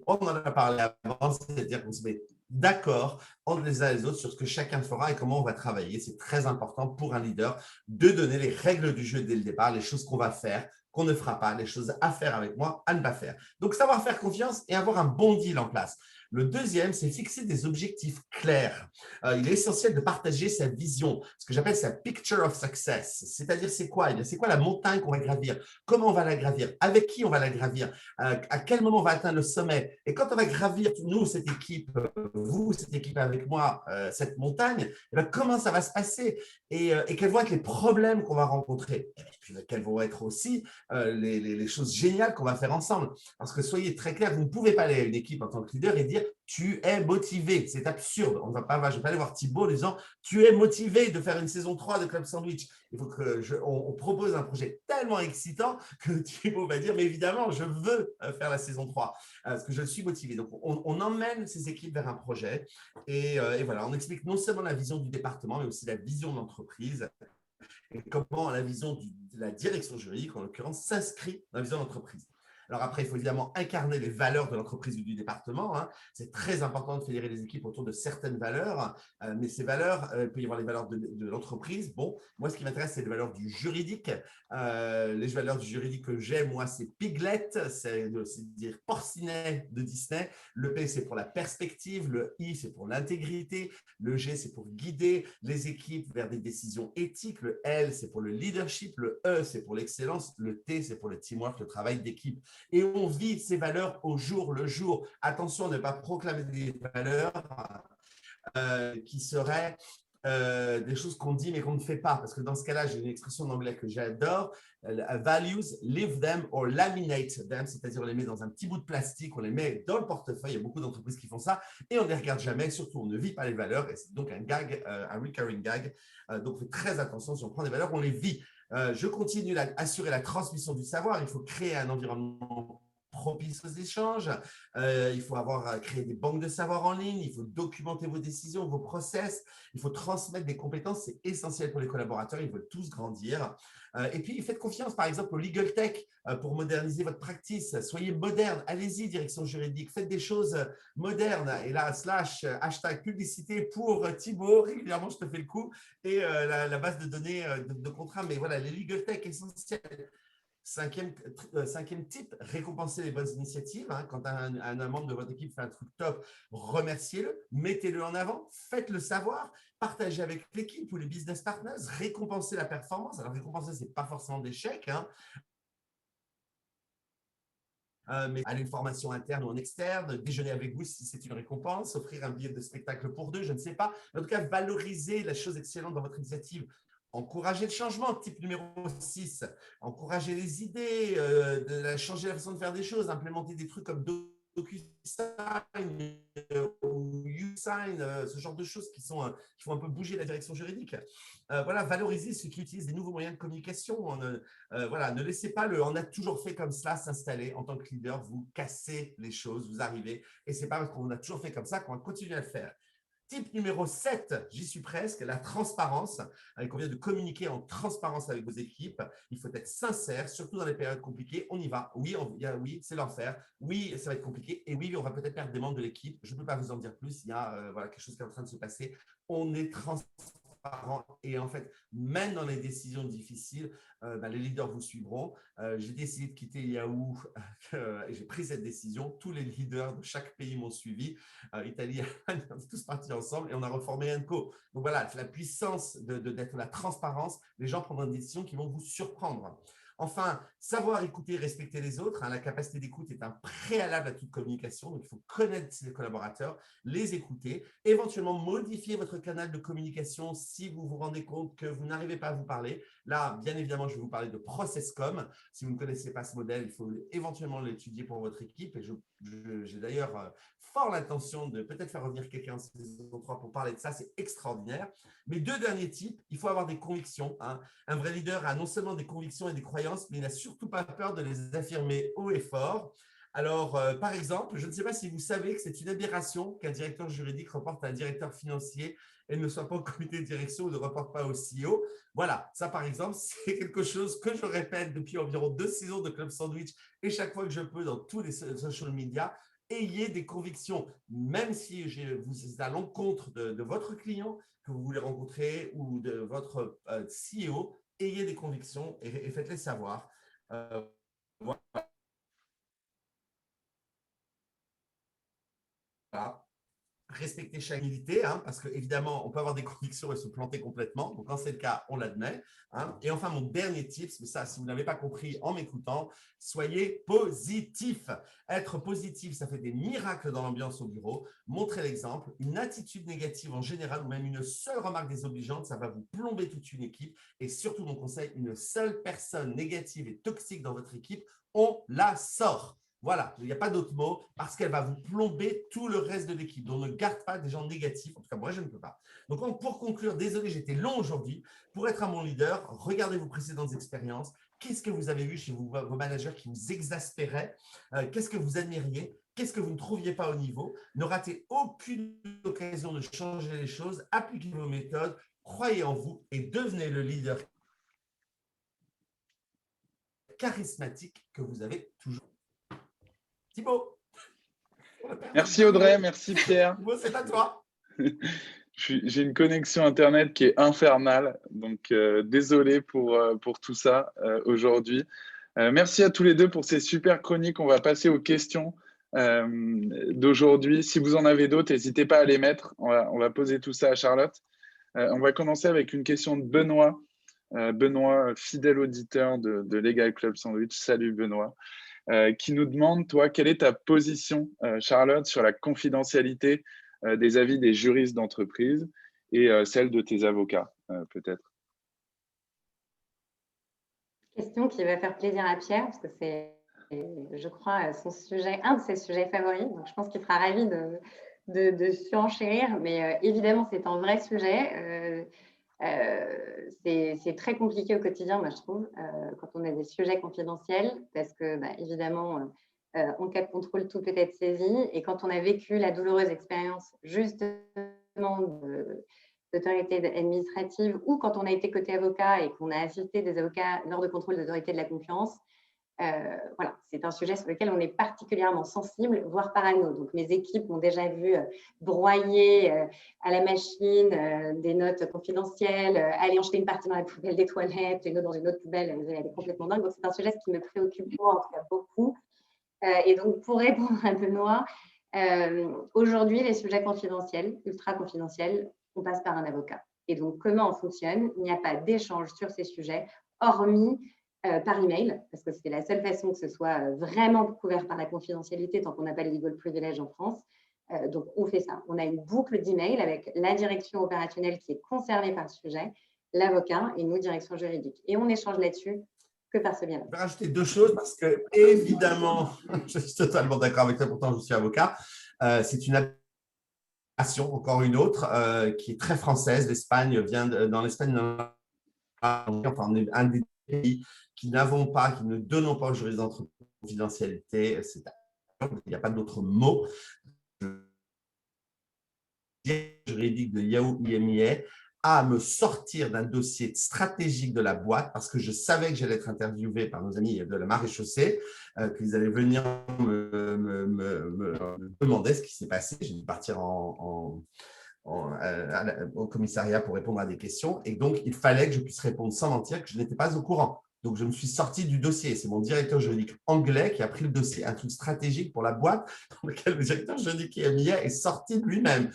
On en a parlé avant, c'est-à-dire qu'on se met d'accord entre les uns et les autres sur ce que chacun fera et comment on va travailler. C'est très important pour un leader de donner les règles du jeu dès le départ, les choses qu'on va faire, qu'on ne fera pas, les choses à faire avec moi, à ne pas faire. Donc, savoir faire confiance et avoir un bon deal en place. Le deuxième, c'est fixer des objectifs clairs. Il est essentiel de partager sa vision, ce que j'appelle sa picture of success. C'est-à-dire, c'est quoi? C'est quoi la montagne qu'on va gravir? Comment on va la gravir? Avec qui on va la gravir? À quel moment on va atteindre le sommet? Et quand on va gravir, nous, cette équipe, vous, cette équipe avec moi, cette montagne, eh bien, comment ça va se passer? Et quels vont être les problèmes qu'on va rencontrer? Et puis, quelles vont être aussi les choses géniales qu'on va faire ensemble? Parce que soyez très clairs, vous ne pouvez pas aller à une équipe en tant que leader et dire tu es motivé. C'est absurde. Je ne vais pas aller voir Thibaut en disant tu es motivé de faire une saison 3 de Club Sandwich. Il faut qu'on propose un projet tellement excitant que Thibaut va dire mais évidemment, je veux faire la saison 3 parce que je suis motivé. Donc, on emmène ces équipes vers un projet et voilà, on explique non seulement la vision du département, mais aussi la vision de l'entreprise et comment la vision de la direction juridique, en l'occurrence, s'inscrit dans la vision de l'entreprise. Alors après, il faut évidemment incarner les valeurs de l'entreprise ou du département. C'est très important de fédérer les équipes autour de certaines valeurs, mais ces valeurs, il peut y avoir les valeurs de l'entreprise. Bon, moi, ce qui m'intéresse, c'est les valeurs du juridique. Les valeurs du juridique que j'aime, moi, c'est Piglet, c'est dire porcinet de Disney. Le P, c'est pour la perspective. Le I, c'est pour l'intégrité. Le G, c'est pour guider les équipes vers des décisions éthiques. Le L, c'est pour le leadership. Le E, c'est pour l'excellence. Le T, c'est pour le teamwork, le travail d'équipe. Et on vit ces valeurs au jour le jour. Attention à ne pas proclamer des valeurs qui seraient des choses qu'on dit mais qu'on ne fait pas. Parce que dans ce cas-là, j'ai une expression en anglais que j'adore. Values, live them or laminate them. C'est-à-dire on les met dans un petit bout de plastique, on les met dans le portefeuille. Il y a beaucoup d'entreprises qui font ça et on ne les regarde jamais. Surtout, on ne vit pas les valeurs. Et c'est donc un gag, un recurring gag. Donc, faites très attention. Si on prend des valeurs, on les vit. Je continue à assurer la transmission du savoir. Il faut créer un environnement propice aux échanges. Il faut créer des banques de savoir en ligne. Il faut documenter vos décisions, vos process. Il faut transmettre des compétences. C'est essentiel pour les collaborateurs. Ils veulent tous grandir. Et puis, faites confiance, par exemple, au Legal Tech pour moderniser votre practice. Soyez moderne. Allez-y, direction juridique. Faites des choses modernes. Et là, hashtag publicité pour Thibaut. Régulièrement, je te fais le coup. Et la base de données de contrat. Mais voilà, les Legal Tech essentiels. Cinquième type, récompensez les bonnes initiatives. Quand un membre de votre équipe fait un truc top, remerciez-le, mettez-le en avant, faites-le savoir, partagez avec l'équipe ou les business partners, récompensez la performance. Alors, récompenser, ce n'est pas forcément des chèques, mais aller une formation interne ou en externe, déjeuner avec vous si c'est une récompense, offrir un billet de spectacle pour deux, je ne sais pas. En tout cas, valoriser la chose excellente dans votre initiative. Encourager le changement, type numéro 6. Encourager les idées, changer la façon de faire des choses, implémenter des trucs comme DocuSign ou YouSign, ce genre de choses qui font un peu bouger la direction juridique. Voilà, valoriser ceux qui utilisent des nouveaux moyens de communication. Voilà, ne laissez pas on a toujours fait comme cela s'installer. En tant que leader, vous cassez les choses, vous arrivez. Et ce n'est pas parce qu'on a toujours fait comme ça qu'on va continuer à le faire. Type numéro 7, j'y suis presque, la transparence. Il convient de communiquer en transparence avec vos équipes. Il faut être sincère, surtout dans les périodes compliquées. On y va. Oui, c'est l'enfer. Oui, ça va être compliqué. Et oui, on va peut-être perdre des membres de l'équipe. Je ne peux pas vous en dire plus. Il y a quelque chose qui est en train de se passer. On est transparent. Et en fait, même dans les décisions difficiles, les leaders vous suivront. J'ai décidé de quitter Yahoo et j'ai pris cette décision. Tous les leaders de chaque pays m'ont suivi. Italie, on est tous partis ensemble et on a reformé Enco. Donc voilà, la puissance d'être la transparence. Les gens prendront des décisions qui vont vous surprendre. Enfin, savoir écouter et respecter les autres. La capacité d'écoute est un préalable à toute communication. Donc, il faut connaître ses collaborateurs, les écouter, éventuellement modifier votre canal de communication si vous vous rendez compte que vous n'arrivez pas à vous parler. Là, bien évidemment, je vais vous parler de ProcessCom. Si vous ne connaissez pas ce modèle, il faut éventuellement l'étudier pour votre équipe. Et j'ai d'ailleurs fort l'intention de peut-être faire revenir quelqu'un en saison 3 pour parler de ça. C'est extraordinaire. Mais 2 derniers types, il faut avoir des convictions. Hein. Un vrai leader a non seulement des convictions et des croyances, mais il n'a surtout pas peur de les affirmer haut et fort. Alors, par exemple, je ne sais pas si vous savez que c'est une aberration qu'un directeur juridique reporte à un directeur financier et ne soit pas au comité de direction ou ne reporte pas au CEO. Voilà, ça par exemple, c'est quelque chose que je répète depuis environ 2 saisons de Club Sandwich et chaque fois que je peux dans tous les social media. Ayez des convictions, même si vous êtes à l'encontre de votre client que vous voulez rencontrer ou de votre CEO, ayez des convictions et faites-les savoir. Voilà. Respecter chaque unité, hein, parce qu'évidemment, on peut avoir des convictions et se planter complètement. Donc, quand c'est le cas, on l'admet. Hein. Et enfin, mon dernier tips, mais ça, si vous n'avez pas compris en m'écoutant, soyez positif. Être positif, ça fait des miracles dans l'ambiance au bureau. Montrez l'exemple. Une attitude négative en général, ou même une seule remarque désobligeante, ça va vous plomber toute une équipe. Et surtout, mon conseil, une seule personne négative et toxique dans votre équipe, on la sort. Voilà, il n'y a pas d'autre mot, parce qu'elle va vous plomber tout le reste de l'équipe. Donc, ne garde pas des gens négatifs. En tout cas, moi, je ne peux pas. Donc, pour conclure, désolé, j'étais long aujourd'hui. Pour être un bon leader, regardez vos précédentes expériences. Qu'est-ce que vous avez vu chez vos managers qui vous exaspéraient? Qu'est-ce que vous admiriez? Qu'est-ce que vous ne trouviez pas au niveau? Ne ratez aucune occasion de changer les choses. Appliquez vos méthodes, croyez en vous et devenez le leader charismatique que vous avez toujours. Thibaut. Merci Audrey, merci Pierre. Thibaut, c'est à toi. J'ai une connexion Internet qui est infernale, donc désolé pour tout ça aujourd'hui. Merci à tous les deux pour ces super chroniques. On va passer aux questions d'aujourd'hui. Si vous en avez d'autres, n'hésitez pas à les mettre. On va poser tout ça à Charlotte. On va commencer avec une question de Benoît. Benoît, fidèle auditeur de Legal Club Sandwich. Salut Benoît. Qui nous demande, toi, quelle est ta position, Charlotte, sur la confidentialité des avis des juristes d'entreprise et celle de tes avocats, peut-être. Question qui va faire plaisir à Pierre, parce que c'est, je crois, son sujet, un de ses sujets favoris. Donc, je pense qu'il sera ravi de surenchérir. Mais évidemment, c'est un vrai sujet. C'est très compliqué au quotidien, moi, je trouve, quand on a des sujets confidentiels, parce que, évidemment, en cas de contrôle, tout peut être saisi. Et quand on a vécu la douloureuse expérience, justement, d'autorité administrative, ou quand on a été côté avocat et qu'on a assisté des avocats lors de contrôle d'autorité de la concurrence, voilà, c'est un sujet sur lequel on est particulièrement sensible, voire parano. Donc, mes équipes m'ont déjà vu broyer à la machine des notes confidentielles, aller en jeter une partie dans la poubelle des toilettes, une autre dans une autre poubelle, elle est complètement dingue. Donc, c'est un sujet qui me préoccupe, moi, en tout cas, beaucoup. Et donc, pour répondre à Benoît, aujourd'hui, les sujets confidentiels, ultra confidentiels, on passe par un avocat. Et donc, comment on fonctionne? Il n'y a pas d'échange sur ces sujets, hormis par email, parce que c'est la seule façon que ce soit vraiment couvert par la confidentialité tant qu'on n'a pas le legal privilege en France. Donc, on fait ça. On a une boucle d'email avec la direction opérationnelle qui est concernée par le sujet, l'avocat et nous, direction juridique. Et on échange là-dessus que par ce biais-là. Je vais rajouter 2 choses parce que, évidemment, je suis totalement d'accord avec toi, pourtant je suis avocat. C'est une application, encore une autre, qui est très française. L'Espagne vient dans l'Espagne, enfin, on est un des pays qui n'avons pas, qui ne donnons pas aux juristes d'entreprise confidentialité. Il n'y a pas d'autre mot. Juridique de Yahoo IMIA à me sortir d'un dossier stratégique de la boîte parce que je savais que j'allais être interviewé par nos amis de la Maréchaussée, qu'ils allaient venir me demander ce qui s'est passé. J'ai dû partir au commissariat pour répondre à des questions et donc il fallait que je puisse répondre sans mentir que je n'étais pas au courant. Donc, je me suis sorti du dossier. C'est mon directeur juridique anglais qui a pris le dossier, un truc stratégique pour la boîte dans lequel le directeur juridique IMIA est sorti de lui-même.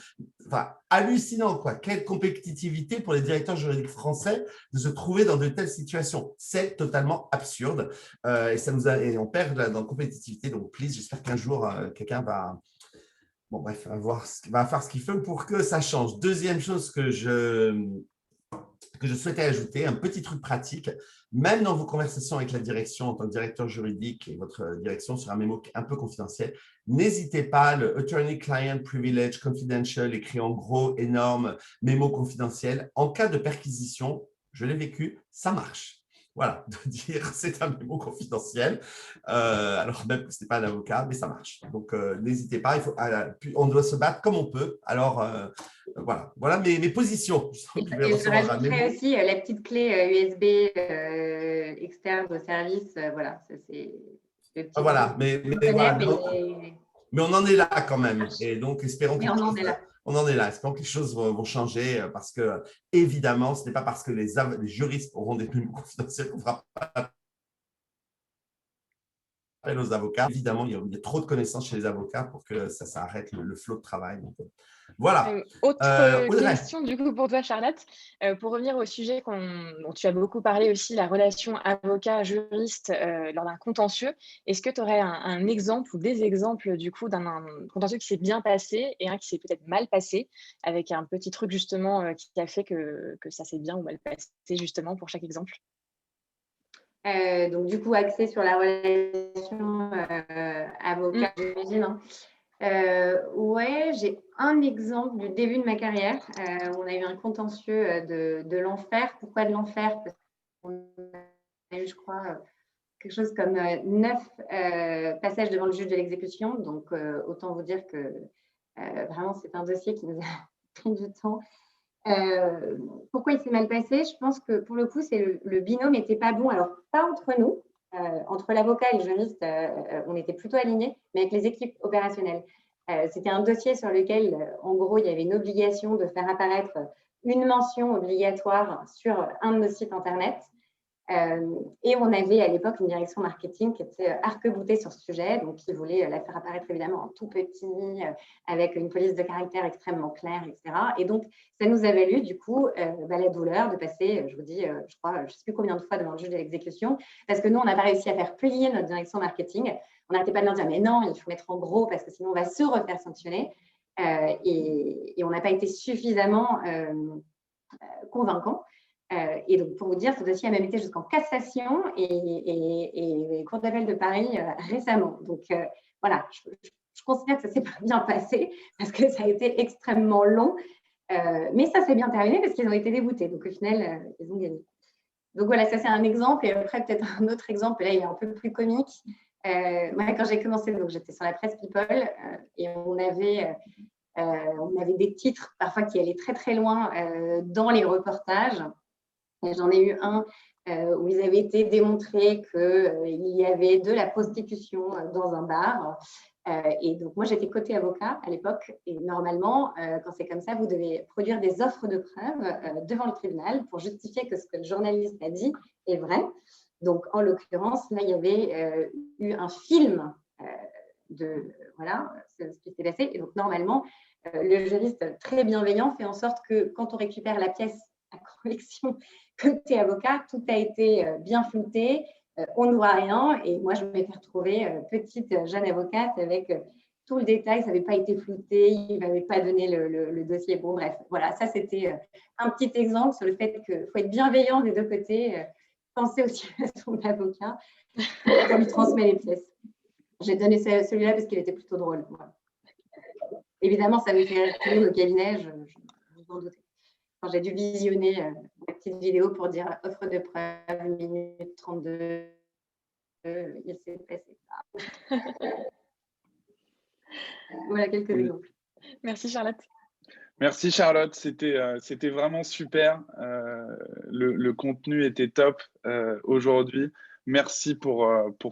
Enfin, hallucinant, quoi. Quelle compétitivité pour les directeurs juridiques français de se trouver dans de telles situations. C'est totalement absurde. Et on perd dans la compétitivité. Donc, please, j'espère qu'un jour, quelqu'un va… Bon, bref, va faire ce qu'il faut pour que ça change. Deuxième chose que je que je souhaitais ajouter, un petit truc pratique, même dans vos conversations avec la direction en tant que directeur juridique et votre direction sur un mémo un peu confidentiel, n'hésitez pas, le Attorney Client Privilege Confidential, écrit en gros, énorme, mémo confidentiel. En cas de perquisition, je l'ai vécu, ça marche. Voilà, de dire c'est un mémo confidentiel, alors même que ce n'est pas un avocat, mais ça marche. Donc, n'hésitez pas, on doit se battre comme on peut. Alors, voilà mes positions. Et je rajouterais aussi la petite clé USB externe au service. Voilà, ça c'est le petit. Voilà, mais on en est là quand même. Et donc, espérons que on en est là. Espérons que les choses vont changer parce que, évidemment, ce n'est pas parce que les juristes auront des mémos confidentiels qu'on fera pas appel aux avocats. Évidemment, il y a trop de connaissances chez les avocats pour que ça arrête le flot de travail. Donc, voilà. Autre question du coup pour toi, Charlotte, pour revenir au sujet dont tu as beaucoup parlé aussi, la relation avocat-juriste lors d'un contentieux. Est-ce que tu aurais un exemple ou des exemples du coup d'un contentieux qui s'est bien passé et un qui s'est peut-être mal passé, avec un petit truc justement qui a fait que ça s'est bien ou mal passé justement pour chaque exemple? Donc, du coup, axé sur la relation avocat, j'imagine. Hein. Ouais, j'ai un exemple du début de ma carrière. On a eu un contentieux de l'enfer. Pourquoi de l'enfer? Parce qu'on a eu, je crois, quelque chose comme 9 passages devant le juge de l'exécution. Donc, autant vous dire que vraiment, c'est un dossier qui nous a pris du temps. Pourquoi il s'est mal passé? Je pense que pour le coup, c'est le binôme n'était pas bon. Alors, pas entre nous, entre l'avocat et le juriste, on était plutôt alignés, mais avec les équipes opérationnelles. C'était un dossier sur lequel, en gros, il y avait une obligation de faire apparaître une mention obligatoire sur un de nos sites Internet. Et on avait à l'époque une direction marketing qui était arc-boutée sur ce sujet, donc qui voulait la faire apparaître évidemment en tout petit, avec une police de caractère extrêmement claire, etc. Et donc, ça nous a valu du coup la douleur de passer, je vous dis, je crois, je ne sais plus combien de fois devant le juge de l'exécution, parce que nous, on n'a pas réussi à faire plier notre direction marketing. On n'arrêtait pas de leur dire, mais non, il faut mettre en gros, parce que sinon, on va se refaire sanctionner. Et on n'a pas été suffisamment convaincants. Et donc, pour vous dire, ce dossier a même été jusqu'en cassation et Cour d'appel de Paris récemment. Donc, voilà, je considère que ça ne s'est pas bien passé parce que ça a été extrêmement long. Mais ça s'est bien terminé parce qu'ils ont été déboutés. Donc, au final, ils ont gagné. Donc, voilà, ça, c'est un exemple. Et après, peut-être un autre exemple. Là, il est un peu plus comique. Moi, quand j'ai commencé, donc j'étais sur la presse People et on avait des titres parfois qui allaient très, très loin dans les reportages. J'en ai eu un où ils avaient été démontré qu'il y avait de la prostitution dans un bar. Et donc, moi, j'étais côté avocat à l'époque. Et normalement, quand c'est comme ça, vous devez produire des offres de preuves devant le tribunal pour justifier que ce que le journaliste a dit est vrai. Donc, en l'occurrence, là, il y avait eu un film voilà, ce qui s'est passé. Et donc, normalement, le juriste très bienveillant fait en sorte que quand on récupère la pièce à correction côté avocat, tout a été bien flouté, on ne voit rien. Et moi, je m'étais retrouvée petite jeune avocate avec tout le détail, ça n'avait pas été flouté, il ne m'avait pas donné le dossier. Bon, bref, voilà, ça c'était un petit exemple sur le fait qu'il faut être bienveillant des deux côtés, penser aussi à son avocat quand on lui transmet les pièces. J'ai donné celui-là parce qu'il était plutôt drôle. Voilà. Évidemment, ça me fait rire au cabinet, je vous en doutez. Quand j'ai dû visionner la petite vidéo pour dire offre de preuve, minute 32, il s'est passé ça. Voilà quelques exemples. Merci Charlotte. Merci Charlotte, c'était vraiment super. Le contenu était top aujourd'hui. Merci pour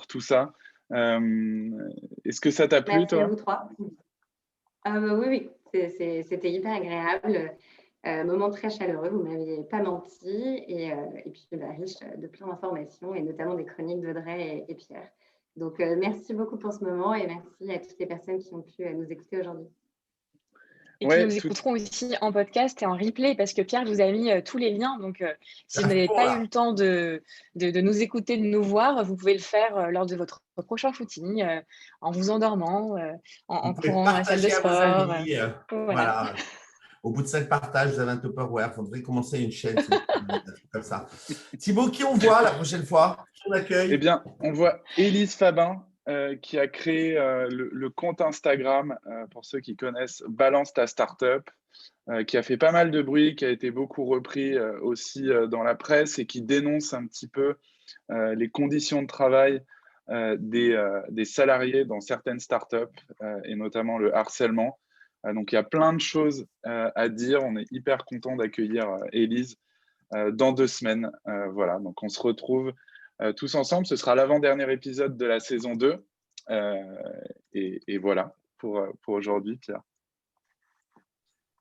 tout ça. Est-ce que ça t'a plu, Merci toi? Merci à vous trois. Oui, c'était hyper agréable. Moment très chaleureux, vous ne m'aviez pas menti et puis riche de plein d'informations et notamment des chroniques d'Audrey et Pierre. Donc, merci beaucoup pour ce moment et merci à toutes les personnes qui ont pu nous écouter aujourd'hui. Et qui nous écouteront aussi en podcast et en replay parce que Pierre vous a mis tous les liens. Donc, si vous n'avez pas eu le temps de nous écouter, de nous voir, vous pouvez le faire lors de votre prochain footing, en vous endormant, en courant à la salle de sport. Voilà. Au bout de 5 partages, vous avez un Tupperware. Il faudrait commencer une chaîne comme ça. Thibaut, qui on voit la prochaine fois? On accueille. Eh bien, on voit Élise Fabin qui a créé le compte Instagram, pour ceux qui connaissent, Balance ta startup, qui a fait pas mal de bruit, qui a été beaucoup repris aussi dans la presse et qui dénonce un petit peu les conditions de travail des salariés dans certaines startups et notamment le harcèlement. Donc, il y a plein de choses à dire. On est hyper content d'accueillir Élise dans 2 semaines. Voilà, donc on se retrouve tous ensemble. Ce sera l'avant-dernier épisode de la saison 2. Et voilà pour aujourd'hui, Pierre.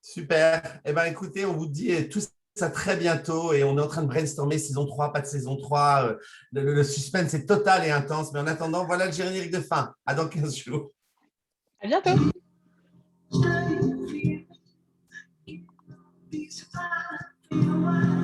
Super. Eh bien, écoutez, on vous dit tout ça très bientôt et on est en train de brainstormer saison 3, pas de saison 3. Le suspense est total et intense. Mais en attendant, voilà le générique de fin. À dans 15 jours. À bientôt. Be surprised.